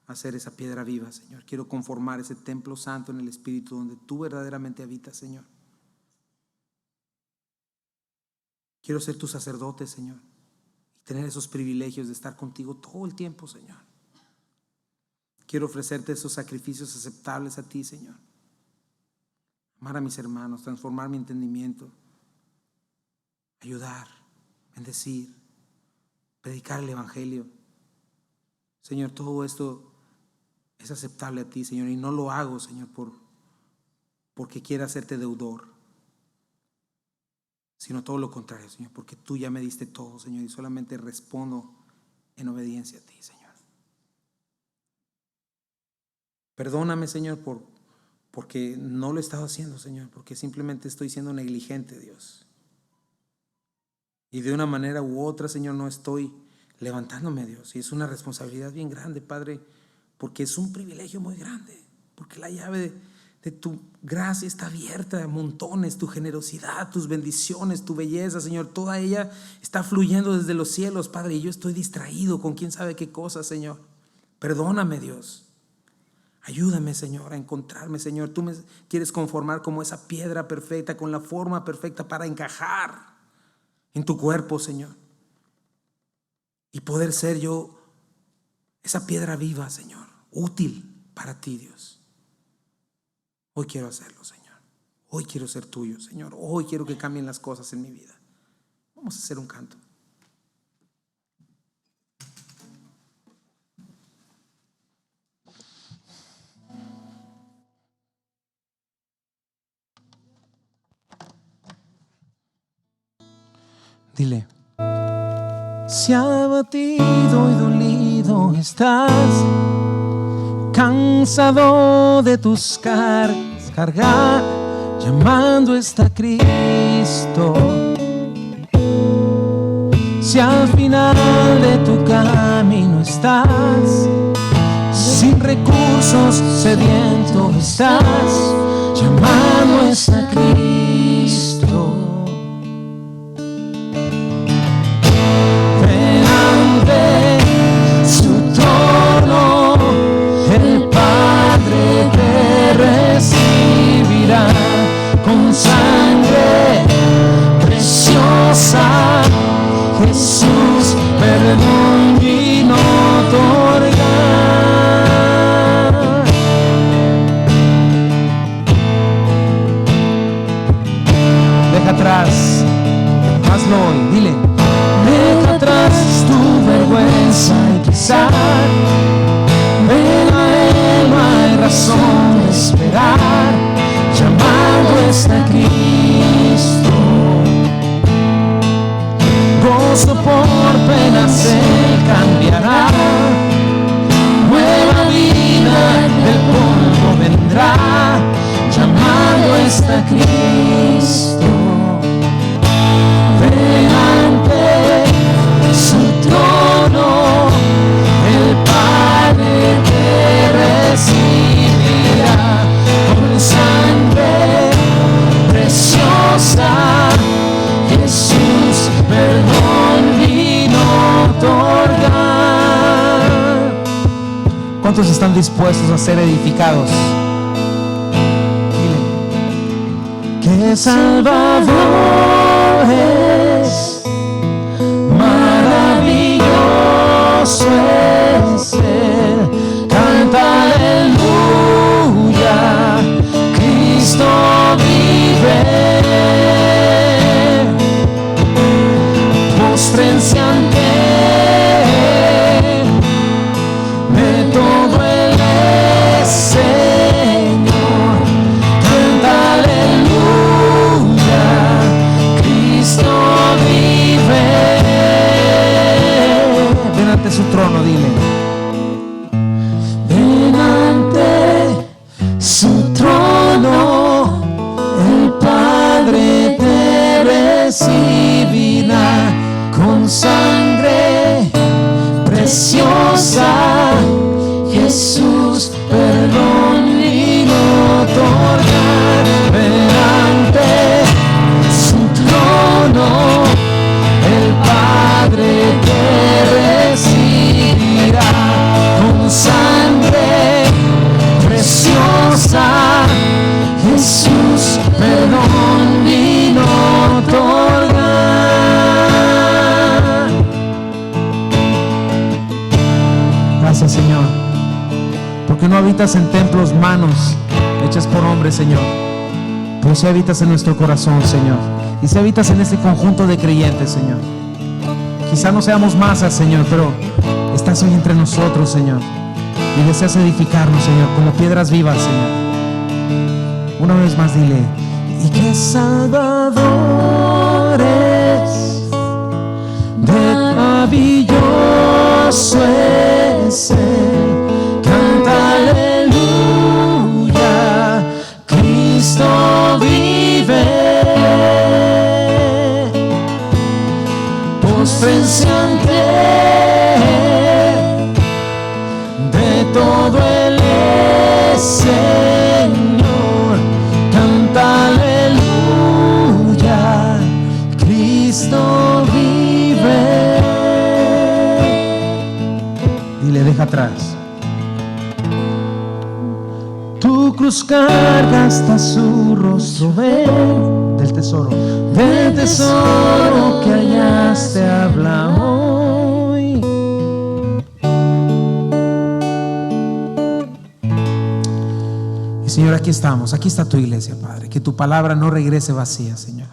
a ser esa piedra viva, Señor. Quiero conformar ese templo santo en el Espíritu donde tú verdaderamente habitas, Señor. Quiero ser tu sacerdote, Señor, y tener esos privilegios de estar contigo todo el tiempo, Señor. Quiero ofrecerte esos sacrificios aceptables a ti, Señor. Amar a mis hermanos, transformar mi entendimiento, ayudar, bendecir, predicar el Evangelio. Señor, todo esto es aceptable a ti, Señor, y no lo hago, Señor, porque quiera hacerte deudor, sino todo lo contrario, Señor, porque tú ya me diste todo, Señor, y solamente respondo en obediencia a ti, Señor. Perdóname, Señor, porque no lo he estado haciendo, Señor, porque simplemente estoy siendo negligente, Dios. Y de una manera u otra, Señor, no estoy levantándome, Dios. Y es una responsabilidad bien grande, Padre, porque es un privilegio muy grande, porque la llave de tu gracia está abierta a montones, tu generosidad, tus bendiciones, tu belleza, Señor, toda ella está fluyendo desde los cielos, Padre, y yo estoy distraído con quién sabe qué cosa, Señor. Perdóname, Dios. Ayúdame, Señor, a encontrarme, Señor. Tú me quieres conformar como esa piedra perfecta, con la forma perfecta para encajar en tu cuerpo, Señor, y poder ser yo esa piedra viva, Señor, útil para ti, Dios. Hoy quiero hacerlo, Señor. Hoy quiero ser tuyo, Señor. Hoy quiero que cambien las cosas en mi vida. Vamos a hacer un canto. Dile: si abatido y dolido estás, cansado de tus cargas, llamando está Cristo. Si al final de tu camino estás, sin recursos, sediento estás, llamando está Cristo. Con sangre preciosa, Jesús perdón vino a otorgar. Deja atrás, hazlo hoy, dile: deja atrás tu vergüenza y quizá ven a Él, no hay razón de esperar. Llamado está Cristo, gozo por pena se cambiará, nueva vida del polvo vendrá. Llamado está Cristo, delante su trono el Padre te recibirá con sangre preciosa. Jesús perdón vino a otorgar. ¿Cuántos están dispuestos a ser edificados? Dile: que Salvador es, maravilloso es Él. Canta aleluya, Cristo vive. Postrense ante Él, de todo Él es Señor. Canta aleluya, Cristo vive. Ven ante su trono, dile: su trono, el Padre te recibirá con sangre preciosa. Jesús perdón vino a otorgar. Delante su trono, el Padre te recibirá habitas en templos, manos hechas por hombres, Señor, pero si habitas en nuestro corazón, Señor, y si habitas en este conjunto de creyentes, Señor. Quizá no seamos masas, Señor, pero estás hoy entre nosotros, Señor, y deseas edificarnos, Señor, como piedras vivas, Señor. Una vez más dile: y que Salvador es, de maravilloso es Él. Canta aleluya, Cristo vive. Postrense ante de todo Él es Señor. Canta aleluya, Cristo vive. Dile: deja atrás tu cruz, carga hasta su rostro, ven del tesoro que hallaste, habla hoy. Y Señor, aquí estamos, aquí está tu iglesia, Padre. Que tu palabra no regrese vacía, Señor,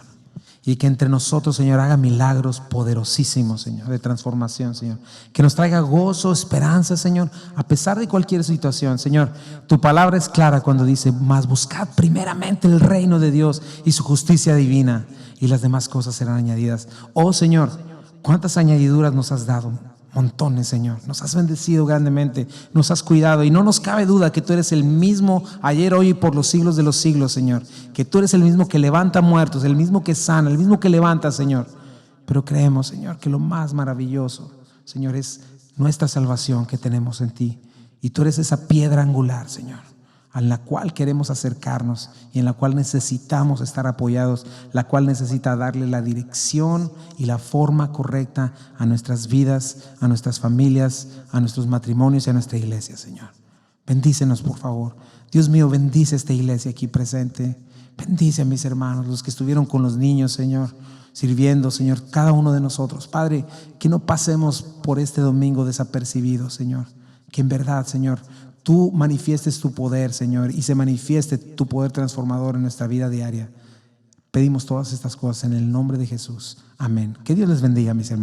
y que entre nosotros, Señor, haga milagros poderosísimos, Señor, de transformación, Señor. Que nos traiga gozo, esperanza, Señor, a pesar de cualquier situación. Señor, tu palabra es clara cuando dice: mas buscad primeramente el reino de Dios y su justicia divina, y las demás cosas serán añadidas. Oh Señor, cuántas añadiduras nos has dado. Montones, Señor. Nos has bendecido grandemente, nos has cuidado, y no nos cabe duda que tú eres el mismo ayer, hoy y por los siglos de los siglos, Señor. Que tú eres el mismo que levanta muertos, el mismo que sana, el mismo que levanta, Señor. Pero creemos, Señor, que lo más maravilloso, Señor, es nuestra salvación que tenemos en ti. Y tú eres esa piedra angular, Señor, a la cual queremos acercarnos y en la cual necesitamos estar apoyados, la cual necesita darle la dirección y la forma correcta a nuestras vidas, a nuestras familias, a nuestros matrimonios y a nuestra iglesia, Señor. Bendícenos, por favor. Dios mío, bendice esta iglesia aquí presente. Bendice a mis hermanos, los que estuvieron con los niños, Señor, sirviendo, Señor, cada uno de nosotros. Padre, que no pasemos por este domingo desapercibidos, Señor. Que en verdad, Señor, tú manifiestes tu poder, Señor, y se manifieste tu poder transformador en nuestra vida diaria. Pedimos todas estas cosas en el nombre de Jesús. Amén. Que Dios les bendiga, mis hermanos.